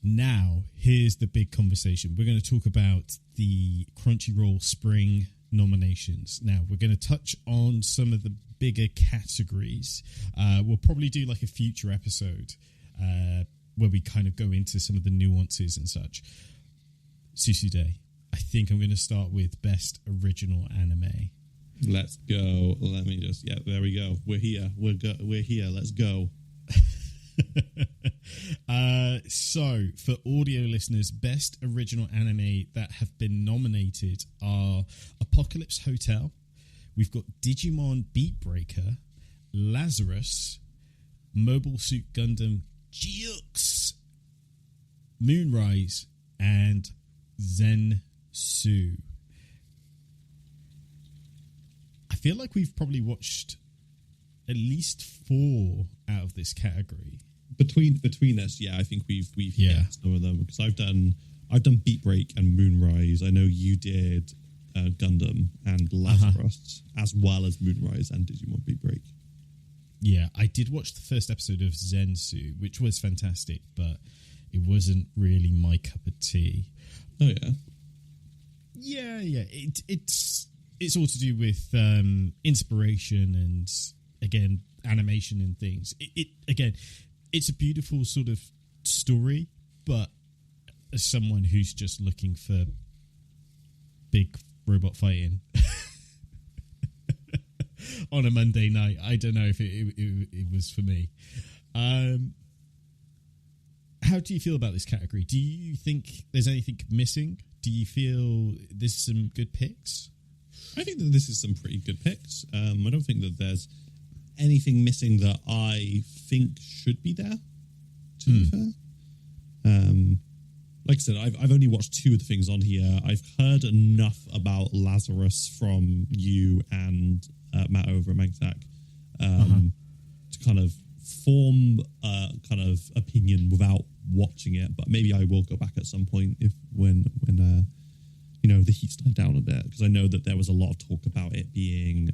Now, here's the big conversation. We're going to talk about the Crunchyroll Spring nominations. Now, we're going to touch on some of the bigger categories. We'll probably do like a future episode where we kind of go into some of the nuances and such. Susude, I think I'm going to start with best original anime. Let's go. Let me just. Yeah, there we go. We're here. We're here. Let's go. So, for audio listeners, best original anime that have been nominated are Apocalypse Hotel. We've got Digimon Beat Breaker, Lazarus, Mobile Suit Gundam Geox, Moonrise, and Zensu. I feel like we've probably watched at least 4 out of this category. Between us, yeah, I think we've hit some of them, because I've done Beat Break and Moonrise. I know you did Gundam and Lazarus, as well as Moonrise and Digimon Beat Break. Yeah, I did watch the first episode of Zensu, which was fantastic, but it wasn't really my cup of tea. Oh yeah, yeah. It's all to do with inspiration and, again, animation and things. It's a beautiful sort of story, but as someone who's just looking for big robot fighting on a Monday night, I don't know if it was for me. How do you feel about this category? Do you think there's anything missing? Do you feel there's some good picks? I think that this is some pretty good picks. I don't think that there's anything missing that I think should be there, to be fair. Like I said, I've only watched 2 of the things on here. I've heard enough about Lazarus from you and Matt over at Magtac to kind of form a kind of opinion without watching it. But maybe I will go back at some point when the heat's died down a bit, because I know that there was a lot of talk about it being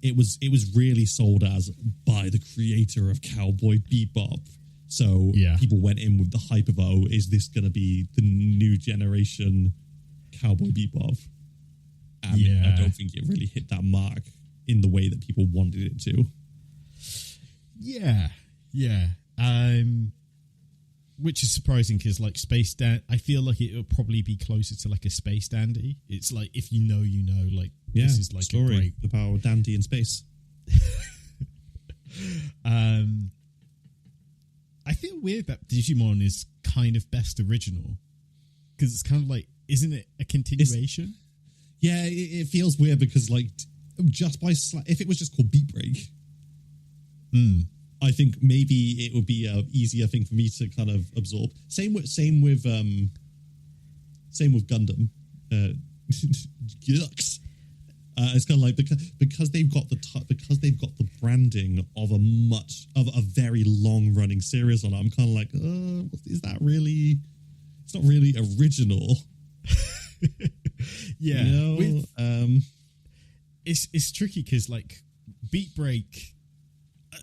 it was really sold as by the creator of Cowboy Bebop. So people went in with the hype of, oh, is this going to be the new generation Cowboy Bebop? And I don't think it really hit that mark in the way that people wanted it to. Yeah. Which is surprising, because like Space Dan, I feel like it'll probably be closer to like a Space Dandy. It's like, if you know, like this is like story a great about Dandy in space. I feel weird that Digimon is kind of best original, because it's kind of like, isn't it a continuation? It feels weird, because like just by if it was just called Beat Break, I think maybe it would be an easier thing for me to kind of absorb. Same with Gundam. Yucks. It's kind of like because they've got the branding of a very long running series on it. I'm kind of like, is that really? It's not really original. It's tricky, because like Beat Break,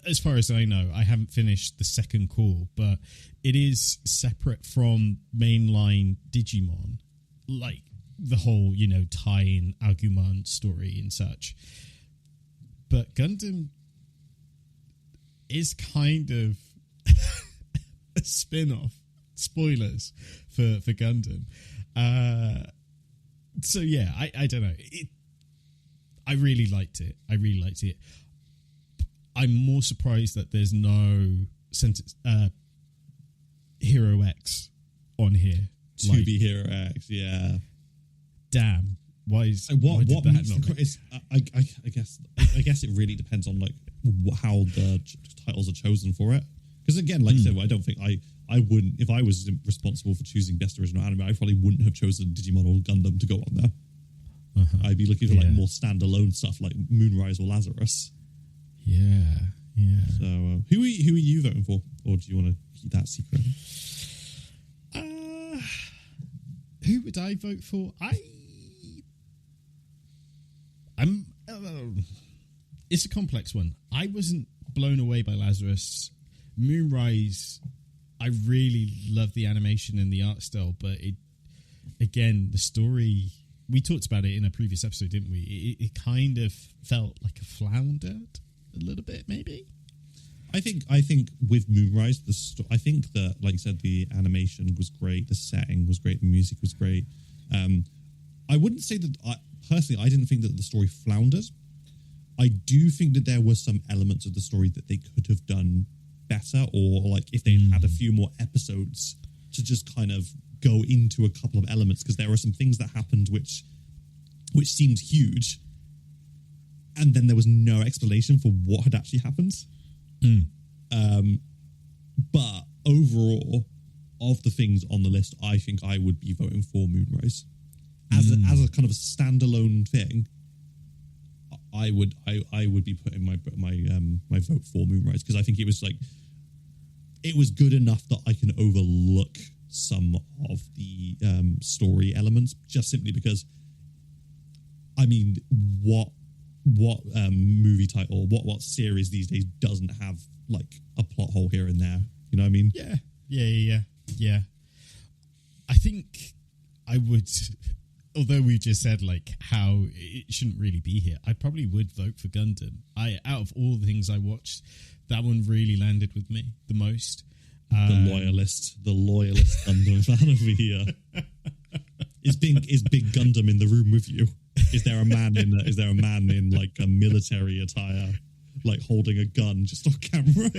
as far as I know, I haven't finished the second call, but it is separate from mainline Digimon, like the whole, tie-in Agumon story and such. But Gundam is kind of a spin-off. Spoilers for Gundam. So yeah, I don't know. I really liked it. I'm more surprised that there's no Hero X on here. To be Hero X, yeah. Damn. Why did that not? I guess it really depends on like how the titles are chosen for it. Because again, like I said, I don't think I wouldn't, if I was responsible for choosing best original anime, I probably wouldn't have chosen Digimon or Gundam to go on there. I'd be looking for like more standalone stuff like Moonrise or Lazarus. Yeah. So who are you voting for, or do you want to keep that secret? Who would I vote for? It's a complex one. I wasn't blown away by Lazarus. Moonrise, I really love the animation and the art style, but the story, we talked about it in a previous episode, didn't we? It kind of felt like a floundered a little bit, maybe. I think with Moonrise, I think that, like I said, the animation was great, the setting was great, the music was great. I wouldn't say that, personally, I didn't think that the story flounders. I do think that there were some elements of the story that they could have done better, or like if they had a few more episodes to just kind of go into a couple of elements, because there were some things that happened which seemed huge, and then there was no explanation for what had actually happened. But overall, of the things on the list, I think I would be voting for Moonrise as a kind of a standalone thing. I would be putting my vote for Moonrise, because I think it was good enough that I can overlook some of the story elements, just simply because, I mean, what movie title, what series these days doesn't have like a plot hole here and there? You know what I mean? Yeah. I think I would, although we just said like how it shouldn't really be here, I probably would vote for Gundam. Out of all the things I watched, that one really landed with me the most. The loyalist Gundam fan over here. Is Big Gundam in the room with you? Is there a man in like a military attire, like holding a gun just on camera?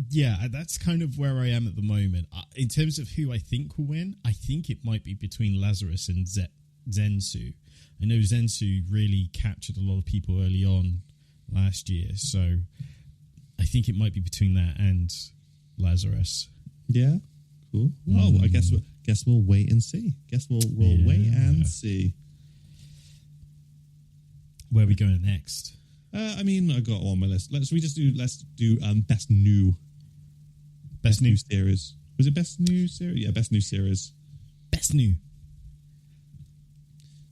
Yeah, that's kind of where I am at the moment. In terms of who I think will win, I think it might be between Lazarus and Zensu. I know Zensu really captured a lot of people early on last year, so I think it might be between that and Lazarus. Yeah, cool. Well, I guess we'll wait and see. Wait and see. Where are we going next? I mean, I got on my list. Let's do best new series. Was it best new series? Yeah, best new series. Best new.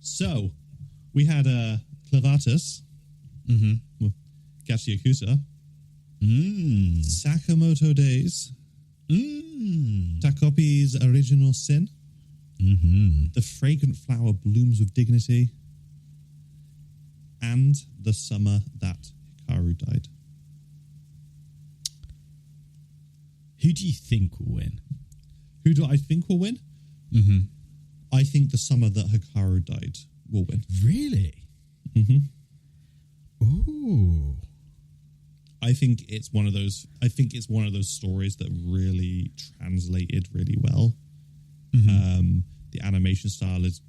So we had Clavatus, Gachiakuta, Sakamoto Days, Takopi's Original Sin, The Fragrant Flower Blooms with Dignity, and The Summer That Hikaru Died. Who do you think will win? Who do I think will win? I think The Summer That Hikaru Died will win. Really? Ooh. I think it's one of those stories that really translated really well. The animation style is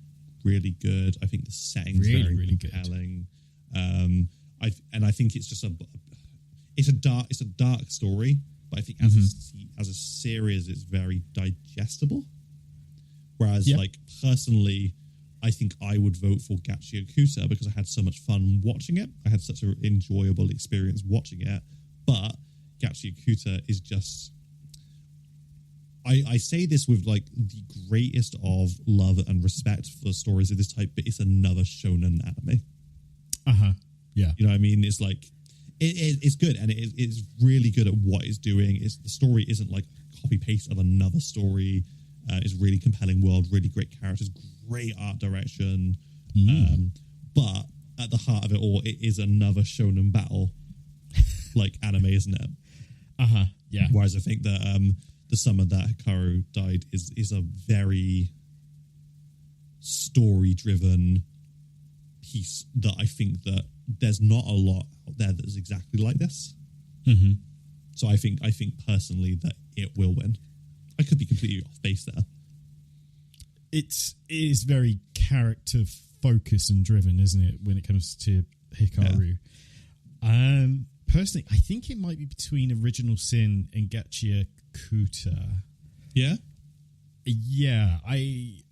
really good. I think the setting's very compelling. I think it's just a dark story, but I think as a series, it's very digestible. Whereas, like, personally, I think I would vote for Gachiakuta because I had so much fun watching it. I had such an enjoyable experience watching it. But Gachiakuta is just... I say this with, like, the greatest of love and respect for stories of this type, but it's another shonen anime. Yeah. You know what I mean? It's like... It's good, and it's really good at what it's doing. The story isn't like copy-paste of another story. It's really compelling world, really great characters, great art direction. But at the heart of it all, it is another shonen battle, like anime, isn't it? Yeah. Whereas I think that The Summer That Hikaru Died is a very story-driven piece that I think that there's not a lot out there that is exactly like this. So I think personally that it will win. I could be completely off base there. It is very character focused and driven, isn't it, when it comes to Hikaru? Yeah. Personally, I think it might be between Original Sin and Gachiakuta. Yeah? Yeah, I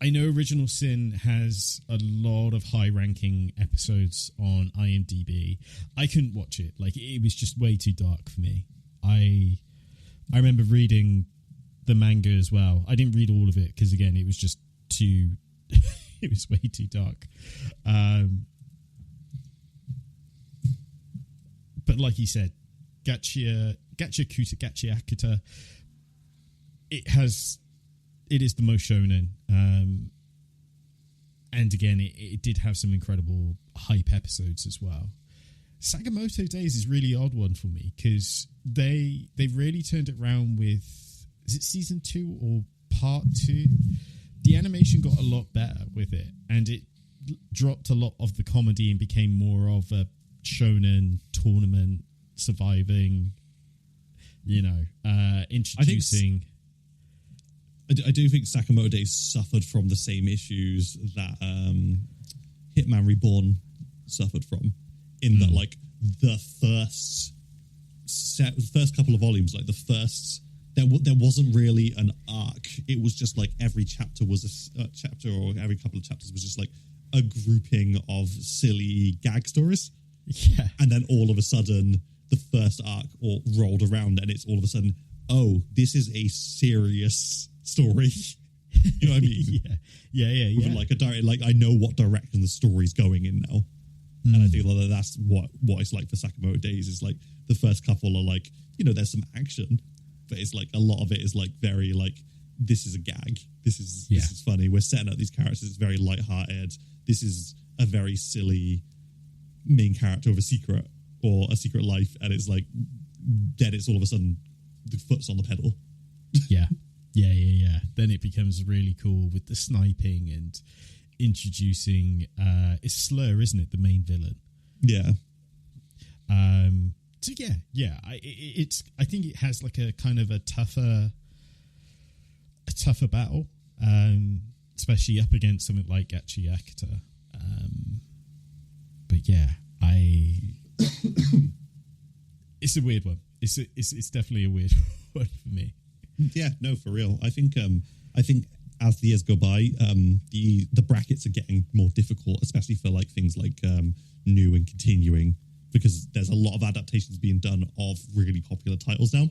know Original Sin has a lot of high-ranking episodes on IMDb. I couldn't watch it. Like, it was just way too dark for me. I remember reading the manga as well. I didn't read all of it because, again, it was just too... it was way too dark. But like you said, Gachiakuta, it is the most shonen. And again, it did have some incredible hype episodes as well. Sakamoto Days is a really odd one for me because they really turned it around with, is it season 2 or part 2? The animation got a lot better with it, and it dropped a lot of the comedy and became more of a shonen tournament surviving, introducing. I do think Sakamoto Days suffered from the same issues that Hitman Reborn suffered from, in that like the first couple of volumes, like the first, there wasn't really an arc. It was just like every chapter was a chapter, or every couple of chapters was just like a grouping of silly gag stories. Yeah, and then all of a sudden the first arc or rolled around, and it's all of a sudden, oh, this is a serious story. You know what I mean? yeah. With like a direct, like I know what direction the story's going in now, and I think that that's what it's like for Sakamoto Days. Is like the first couple are like, there's some action, but it's like a lot of it is like very like, this is a gag. This is funny. We're setting up these characters. It's very lighthearted. This is a very silly main character of a secret or a secret life, and it's like then it's all of a sudden the foot's on the pedal. Yeah. Then it becomes really cool with the sniping and introducing it's Slur, isn't it, the main villain? Yeah. So I think it has like a kind of a tougher battle, especially up against something like Gachiakuta. But yeah, it's a weird one. It's definitely a weird one for me. Yeah, no, for real. I think as the years go by, the brackets are getting more difficult, especially for like things like new and continuing, because there's a lot of adaptations being done of really popular titles now,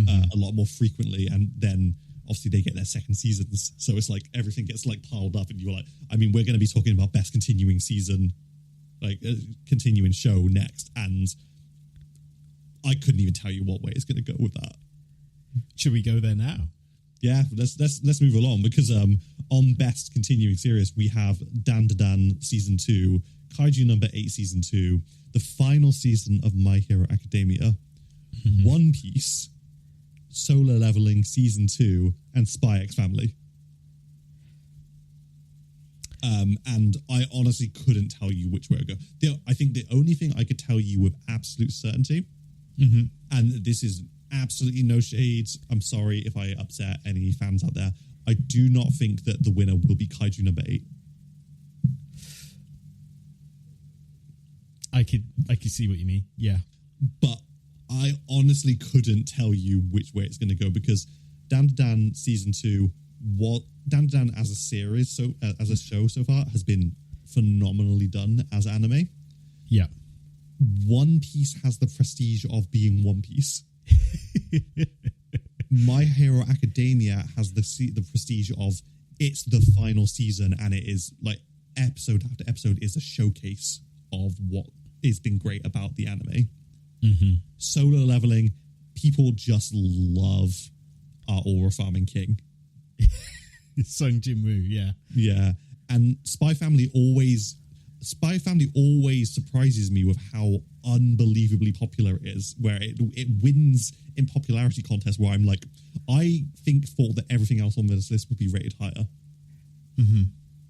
a lot more frequently, and then obviously they get their second seasons, so it's like everything gets like piled up, and you're like, I mean, we're going to be talking about best continuing season, like continuing show next, and I couldn't even tell you what way it's going to go with that. Should we go there now? Yeah, let's move along, because on best continuing series we have Dan Dan season 2, Kaiju number 8 season 2, the final season of My Hero Academia, One Piece, Solo Leveling season 2, and Spy X Family. And I honestly couldn't tell you which way to go. I think the only thing I could tell you with absolute certainty, and this is absolutely no shades, I'm sorry if I upset any fans out there, I do not think that the winner will be Kaiju number 8. I could see what you mean. Yeah. But I honestly couldn't tell you which way it's going to go, because Dan Dan season 2, Dan Dan as a series, so as a show so far, has been phenomenally done as anime. Yeah. One Piece has the prestige of being One Piece. My Hero Academia has the prestige of it's the final season, and it is like episode after episode is a showcase of what has been great about the anime. Solo Leveling, people just love our Aura Farming King. Sung Jin Woo, yeah. And Spy Family always surprises me with how unbelievably popular it is, where it wins in popularity contests, where I'm like, I thought that everything else on this list would be rated higher. You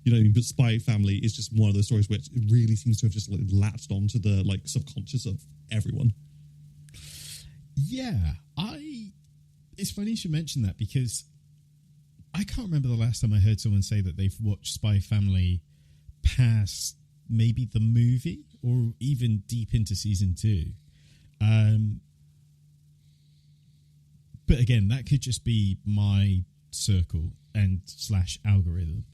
know what I mean? But Spy Family is just one of those stories which it really seems to have just like latched onto the like subconscious of everyone. Yeah, it's funny you should mention that, because I can't remember the last time I heard someone say that they've watched Spy Family past maybe the movie or even deep into season 2. But again, that could just be my circle and / algorithm.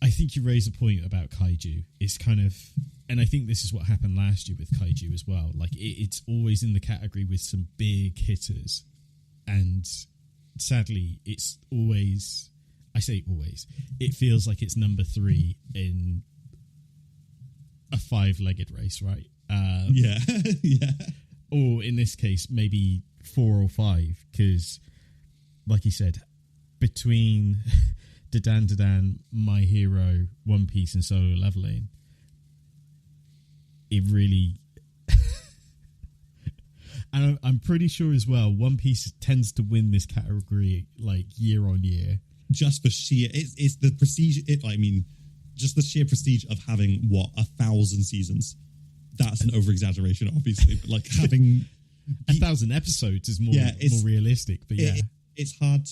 I think you raise a point about Kaiju. It's kind of, and I think this is what happened last year with Kaiju as well. Like it's always in the category with some big hitters, and sadly, it's always, I say always, it feels like it's number 3 in a 5-legged race, right? Yeah. Or in this case, maybe 4 or 5, because, like you said, between Dan, My Hero, One Piece, and Solo Leveling, it really. And I'm pretty sure as well, One Piece tends to win this category like year on year. Just for sheer, it's the prestige. Just the sheer prestige of having 1,000 seasons. That's an over exaggeration, obviously, but like having 1,000 episodes is more realistic. But it's hard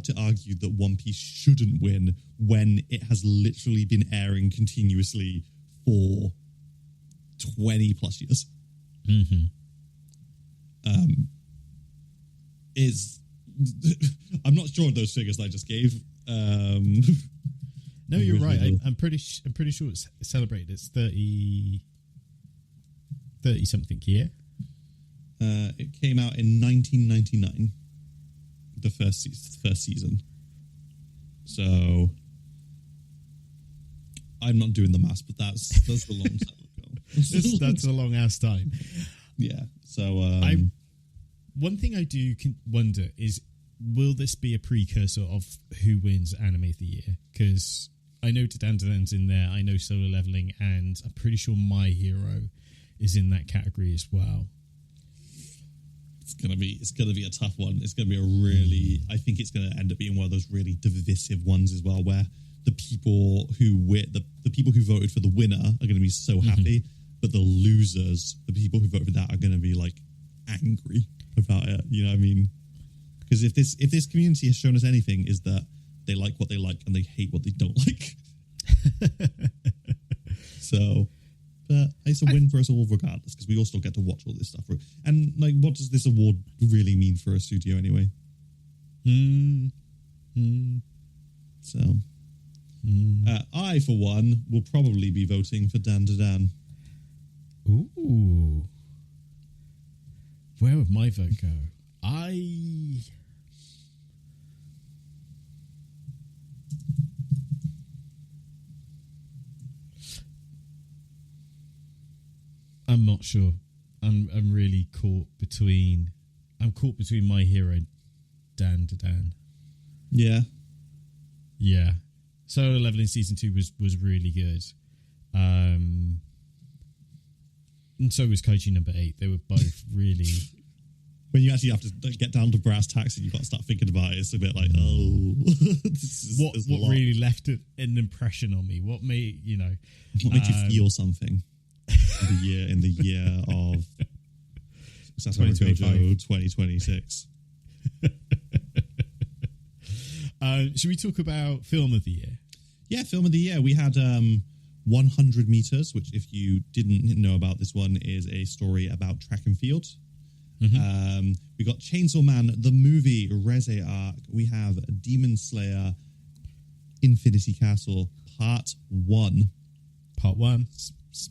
to argue that One Piece shouldn't win when it has literally been airing continuously for 20 plus years. Mm-hmm. I'm not sure of those figures that I just gave. No, you're right. I'm pretty sure it's celebrated its 30 something year. It came out in 1999, the first season. So I'm not doing the maths, but that's a long time ago. That's a long ass time. Yeah. So one thing I do wonder is, will this be a precursor of who wins Anime of the Year? Because I know Dan's in there, I know Solo Leveling, and I'm pretty sure My Hero is in that category as well. It's gonna be a tough one. It's gonna be I think it's gonna end up being one of those really divisive ones as well, where the people who the people who voted for the winner are gonna be so happy, but the losers, the people who voted for that, are gonna be like angry about it. You know what I mean? Because if this community has shown us anything, is that they like what they like and they hate what they don't like. So, but it's a win for us all regardless, because we all still get to watch all this stuff. And like, what does this award really mean for a studio anyway? So, I, for one, will probably be voting for Dan. Ooh. Where would my vote go? I'm not sure. I'm really caught between My Hero and Dan. Yeah. Yeah. Solo Leveling Season 2 was really good. And so was Kaiju number 8. They were both really... When you actually have to get down to brass tacks and you've got to start thinking about it, it's a bit like, what really left an impression on me? What made you feel something in the year of 2026? Should we talk about Film of the Year? Yeah, Film of the Year. We had 100 Meters, which, if you didn't know about this one, is a story about track and field. We got Chainsaw Man, the movie, Reze Arc. We have Demon Slayer, Infinity Castle, Part 1. Part 1.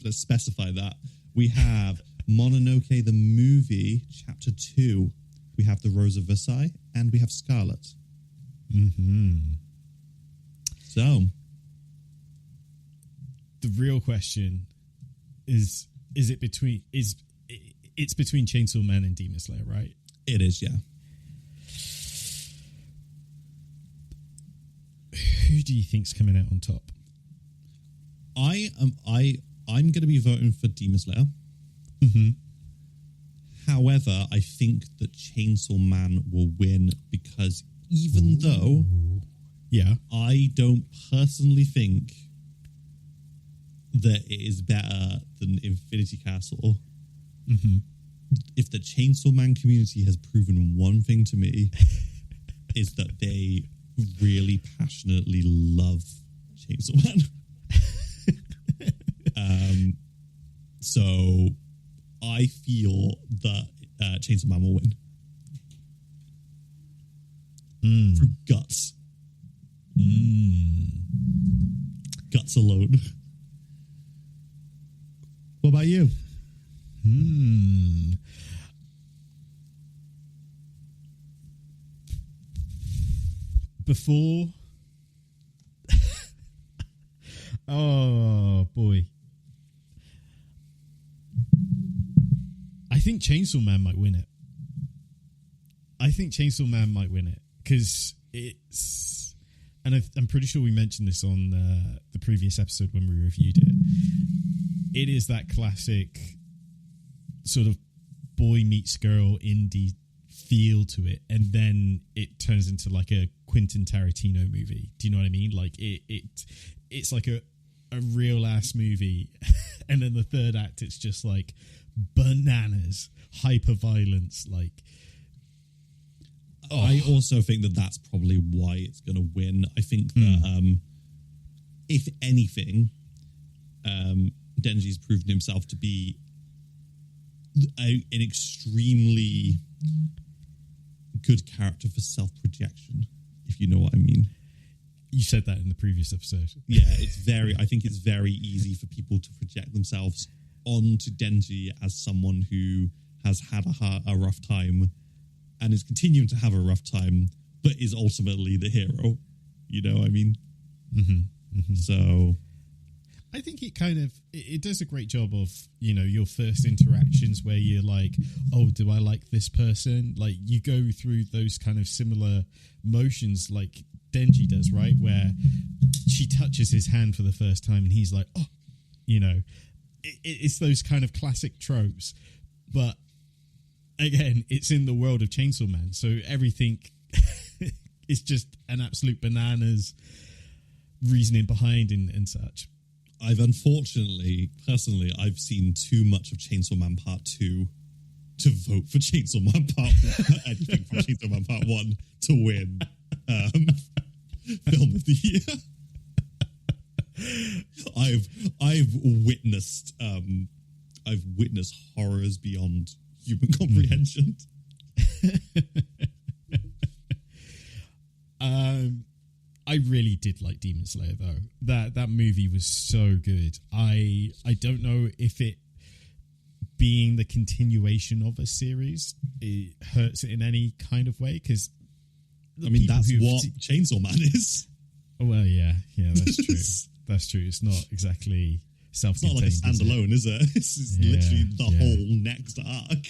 Let's specify that. We have Mononoke, the movie, Chapter 2. We have The Rose of Versailles, and we have Scarlet. So, the real question is it between... It's between Chainsaw Man and Demon Slayer, right? It is, yeah. Who do you think's coming out on top? I'm going to be voting for Demon Slayer. However, I think that Chainsaw Man will win, because even though I don't personally think that it is better than Infinity Castle, if the Chainsaw Man community has proven one thing to me, is that they really passionately love Chainsaw Man. So I feel that Chainsaw Man will win. Through guts. Guts alone. What about you? Before... oh, boy. I think Chainsaw Man might win it. Because it's... And I'm pretty sure we mentioned this on the previous episode when we reviewed it. it is that classic sort of boy meets girl indie feel to it, and then it turns into like a Quentin Tarantino movie. Do you know what I mean? Like it's like a real ass movie, and then the third act it's just like bananas, hyper violence. Like, I also think that that's probably why it's going to win. I think that if anything, Denji's proven himself to be an extremely good character for self-projection, if you know what I mean. You said that in the previous episode. Yeah, I think it's very easy for people to project themselves onto Denji as someone who has had a rough time and is continuing to have a rough time, but is ultimately the hero. You know what I mean? Mm-hmm, mm-hmm. So I think it does a great job of, you know, your first interactions where you're like, oh, do I like this person? Like, you go through those kind of similar motions like Denji does, right? Where she touches his hand for the first time and he's like, oh, you know, it's those kind of classic tropes. But again, it's in the world of Chainsaw Man. So everything is just an absolute bananas reasoning behind and such. I've personally, I've seen too much of Chainsaw Man Part 2 to vote for Chainsaw Man Part 1, anything from Chainsaw Man Part 1 to win Film of the Year. I've witnessed horrors beyond human comprehension. I really did like Demon Slayer though. That movie was so good. I don't know if it being the continuation of a series, it hurts it in any kind of way, because I mean that's what Chainsaw Man is. Well, yeah, that's true. That's true. It's not exactly self-contained. It's not like a standalone, is it? It's literally the whole next arc.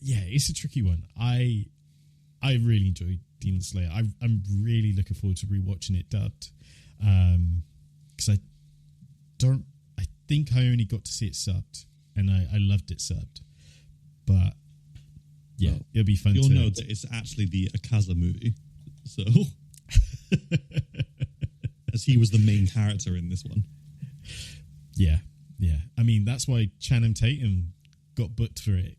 Yeah, it's a tricky one. I really enjoyed Demon Slayer. I'm really looking forward to rewatching it dubbed, because I think I only got to see it subbed, and I loved it subbed. But yeah, well, it'll be fun. You'll know that it's actually the Akaza movie, so as he was the main character in this one. Yeah. I mean, that's why Channing Tatum got booked for it.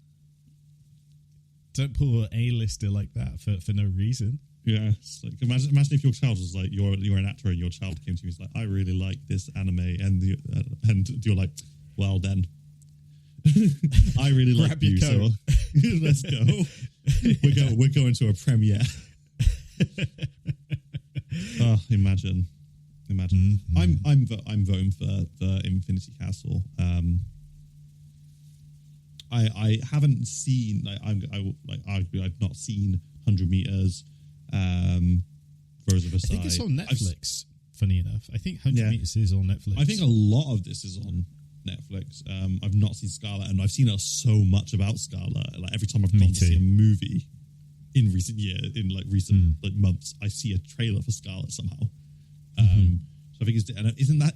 Don't pull an A-lister like that for no reason. Yeah, it's like imagine if your child was like you're an actor and your child came to you and was like, I really like this anime, and you're like, well then, I really like you, so let's go. We're going to a premiere. Oh, imagine. Mm-hmm. I'm voting for Infinity Castle. I haven't seen I've not seen 100 Meters. Rose of Versailles. I think it's on Netflix. Funny enough, I think 100 Meters is on Netflix. I think a lot of this is on Netflix. I've not seen Scarlet, and I've seen so much about Scarlet. Like every time I've gone to see a movie in recent recent months, I see a trailer for Scarlet somehow. So I think isn't that?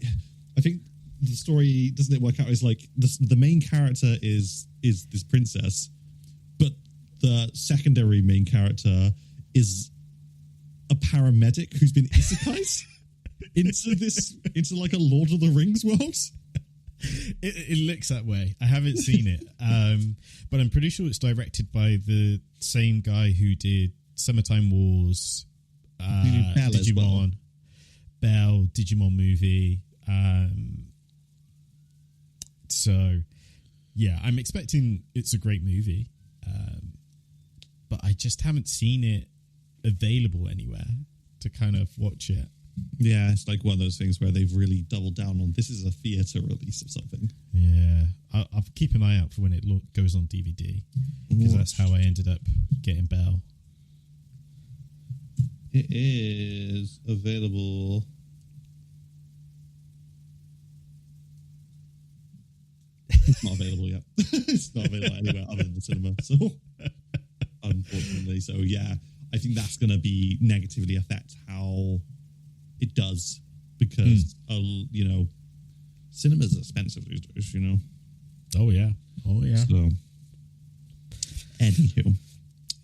I think the story doesn't it work out? Is like the main character is this princess, but the secondary main character is a paramedic who's been isekais into like a Lord of the Rings world. It looks that way. I haven't seen it, but I'm pretty sure it's directed by the same guy who did Summertime Wars, Digimon, Bell, Digimon movie. So, yeah, I'm expecting it's a great movie, but I just haven't seen it available anywhere to kind of watch it. Yeah, it's like one of those things where they've really doubled down on this is a theatre release of something. Yeah, I'll keep an eye out for when it goes on DVD, because that's how I ended up getting Belle. It is available. It's not available yet. It's not available anywhere other than the cinema. So, unfortunately, yeah, I think that's going to be negatively affect how it does because cinema's expensive these days. Oh yeah. So, anywho.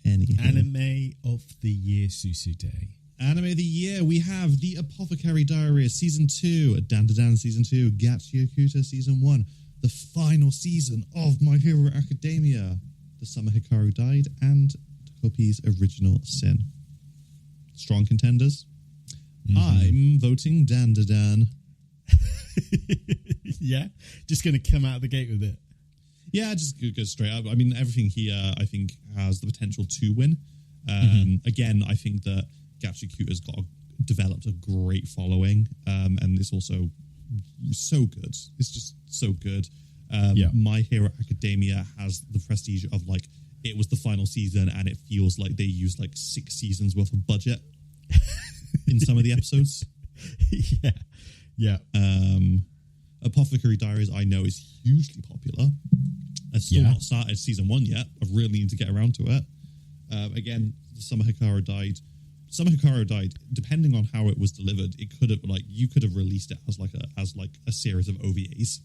Anime of the year, Susude. Anime of the year, we have the Apothecary Diaries Season 2, Dan Season 2, Gachiakuta Season 1, the final season of My Hero Academia, the Summer Hikaru Died, and Takopi's Original Sin. Strong contenders. I'm voting Dan. Yeah? Just going to come out of the gate with it. Yeah, just go straight up. I mean, everything here, I think, has the potential to win. Again, I think that Gachikuta's developed a great following, and it's also so good. It's just so good. My Hero Academia has the prestige of, like, it was the final season, and it feels like they used, like, 6 seasons worth of budget in some of the episodes. Yeah. Apothecary Diaries, I know, is hugely popular. I've still not started season 1 yet. I really need to get around to it. Again, Summer Hikaru Died. Summer Hikaru Died. Depending on how it was delivered, it could have you could have released it as a series of OVAs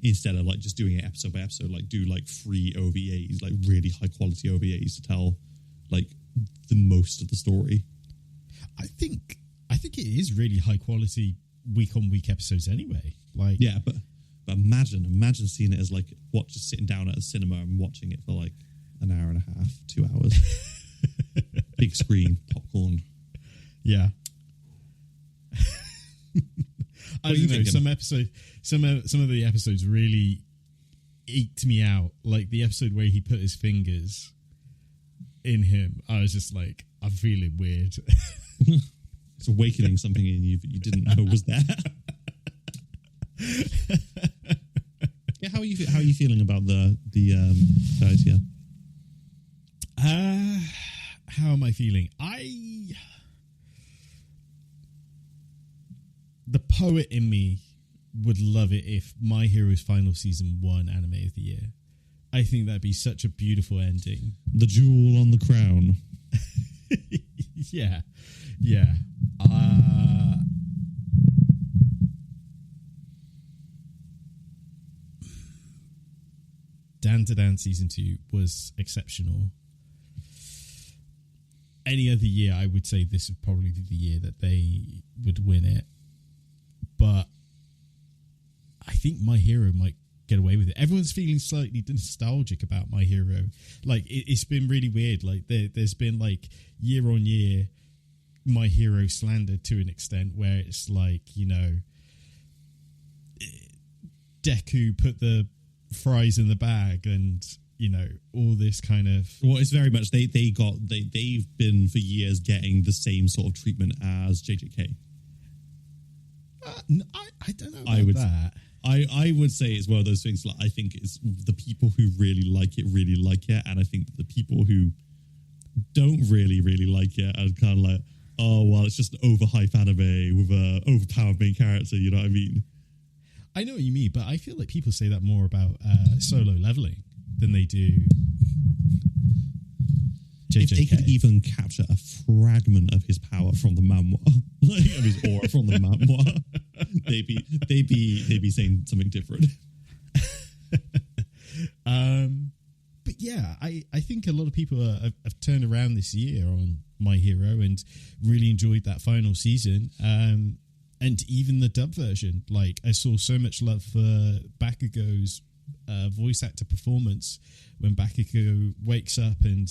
instead of like just doing it episode by episode. Like do like 3 OVAs, like really high quality OVAs to tell like the most of the story. I think it is really high quality week on week episodes anyway. Like but imagine seeing it as like just sitting down at a cinema and watching it for like an hour and a half, 2 hours. Big screen, popcorn. Yeah. I don't know. Some of the episodes really eked me out. Like the episode where he put his fingers in him. I was just like, I'm feeling weird. It's awakening something in you that you didn't know was there. Yeah, how are you feeling about the guys here? How am I feeling? The poet in me would love it if My Hero's final season won Anime of the Year. I think that'd be such a beautiful ending. The jewel on the crown. Yeah. Dan season 2 was exceptional. Any other year, I would say this would probably be the year that they would win it. But I think My Hero might get away with it. Everyone's feeling slightly nostalgic about My Hero. Like, it's been really weird. Like, there's been, like, year on year My Hero slander to an extent where it's like, Deku put the fries in the bag and... all this kind of... Well, it's very much... They've been for years getting the same sort of treatment as JJK. I don't know about that. I would say it's one of those things, like, I think it's the people who really like it, and I think the people who don't really like it are kind of like, oh, well, it's just an overhyped anime with an overpowered main character, you know what I mean? I know what you mean, but I feel like people say that more about Solo Leveling than they do JJK. If they could even capture a fragment of his power from the manhwa, like of his aura from the manhwa, they'd be saying something different. But yeah, I think a lot of people have turned around this year on My Hero and really enjoyed that final season. And even the dub version, like I saw so much love for Bakugo's voice actor performance when Bakugo wakes up and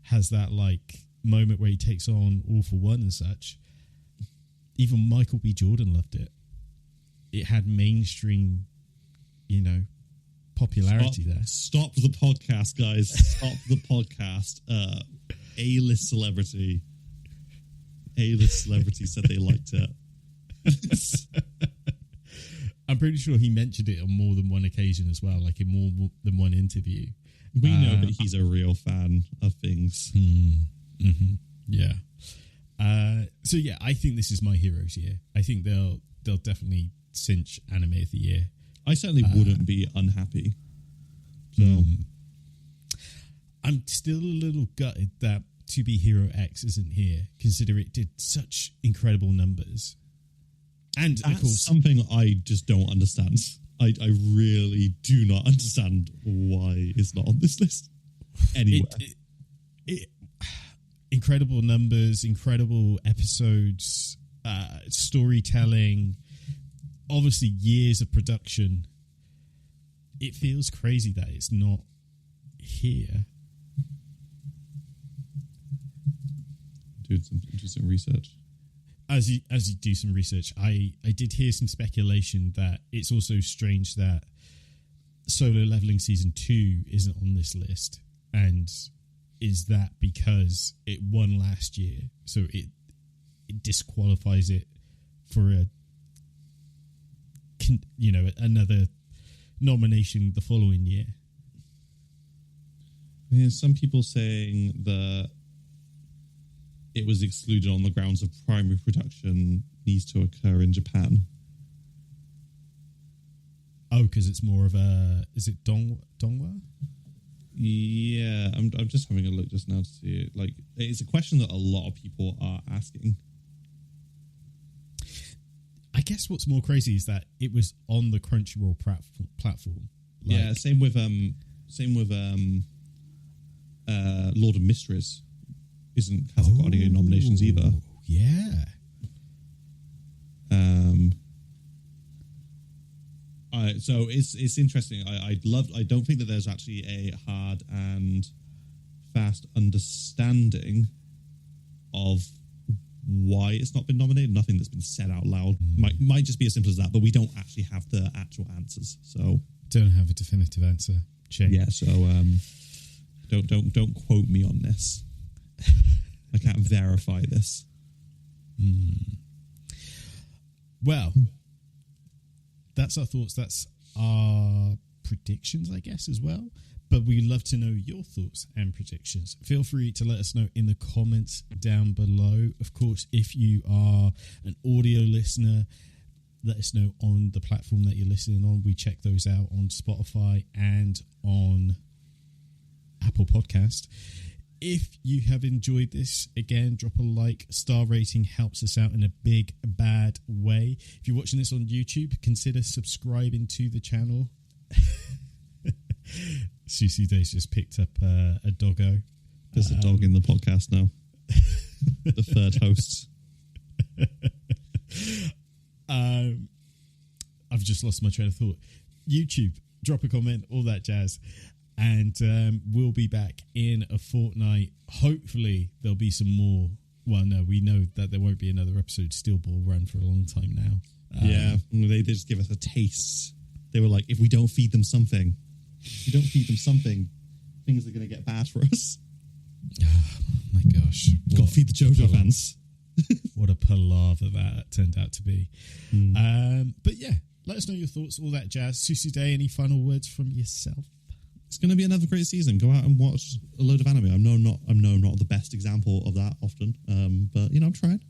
has that like moment where he takes on All for One and such. Even Michael B. Jordan loved it. It had mainstream, popularity there. Stop the podcast, guys. Stop the podcast. A-list celebrity said they liked it. I'm pretty sure he mentioned it on more than one occasion as well, like in more than one interview. We know that he's a real fan of things. Yeah. So yeah, I think this is My Hero's year. I think they'll definitely cinch Anime of the Year. I certainly wouldn't be unhappy. So I'm still a little gutted that To Be Hero X isn't here, considering it did such incredible numbers. And That's of course, something I just don't understand. I really do not understand why it's not on this list anywhere. Incredible numbers, incredible episodes, storytelling, obviously years of production. It feels crazy that it's not here. Do some research. As you do some research, I did hear some speculation that it's also strange that Solo Leveling Season 2 isn't on this list. And is that because it won last year, so it disqualifies it for another nomination the following year? I mean, some people saying that it was excluded on the grounds of primary production needs to occur in Japan. Oh, because it's more of a... Is it Dongwa? Yeah, I'm just having a look just now to see it. Like, it's a question that a lot of people are asking. I guess what's more crazy is that it was on the Crunchyroll platform. Like, Yeah, same with Lord of Mysteries. Hasn't got any nominations either. Yeah. So it's interesting. I don't think that there's actually a hard and fast understanding of why it's not been nominated. Nothing that's been said out loud. Might just be as simple as that, but we don't actually have the actual answers. So don't have a definitive answer. Shame. Yeah. So don't quote me on this. I can't verify this. Well, that's our thoughts. That's our predictions, I guess, as well. But we'd love to know your thoughts and predictions. Feel free to let us know in the comments down below. Of course, if you are an audio listener, let us know on the platform that you're listening on. We check those out on Spotify and on Apple Podcast. If you have enjoyed this, again, drop a like. Star rating helps us out in a big, bad way. If you're watching this on YouTube, consider subscribing to the channel. Susie Day's just picked up a doggo. There's a dog in the podcast now. The third host. I've just lost my train of thought. YouTube, drop a comment, all that jazz. And we'll be back in a fortnight. Hopefully there'll be some more. Well, no, we know that there won't be another episode. Steel Ball run for a long time now. Yeah, they just give us a taste. They were like, if we don't feed them something, things are going to get bad for us. Oh, my gosh. Got to feed the JoJo fans. What a palaver that turned out to be. But yeah, let us know your thoughts, all that jazz. Susie Day, any final words from yourself? It's going to be another great season. Go out and watch a load of anime. I'm not the best example of that often, but I'm trying.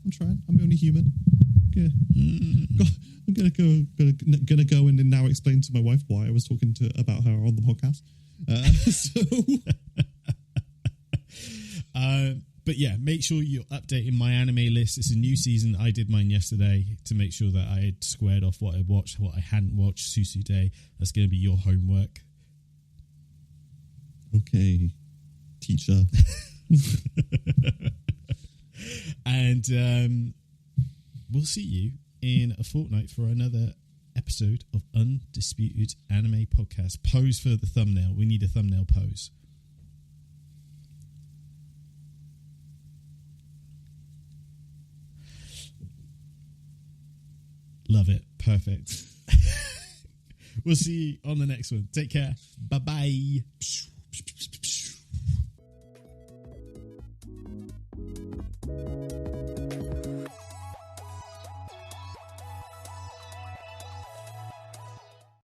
I'm only human. I'm gonna go and now explain to my wife why I was talking about her on the podcast. But yeah, make sure you're updating my anime list. It's a new season. I did mine yesterday to make sure that I had squared off what I watched, what I hadn't watched. Susu Day, that's going to be your homework. Okay, teacher. And we'll see you in a fortnight for another episode of Undisputed Anime Podcast. Pose for the thumbnail. We need a thumbnail pose. Love it. Perfect. We'll see you on the next one. Take care. Bye-bye.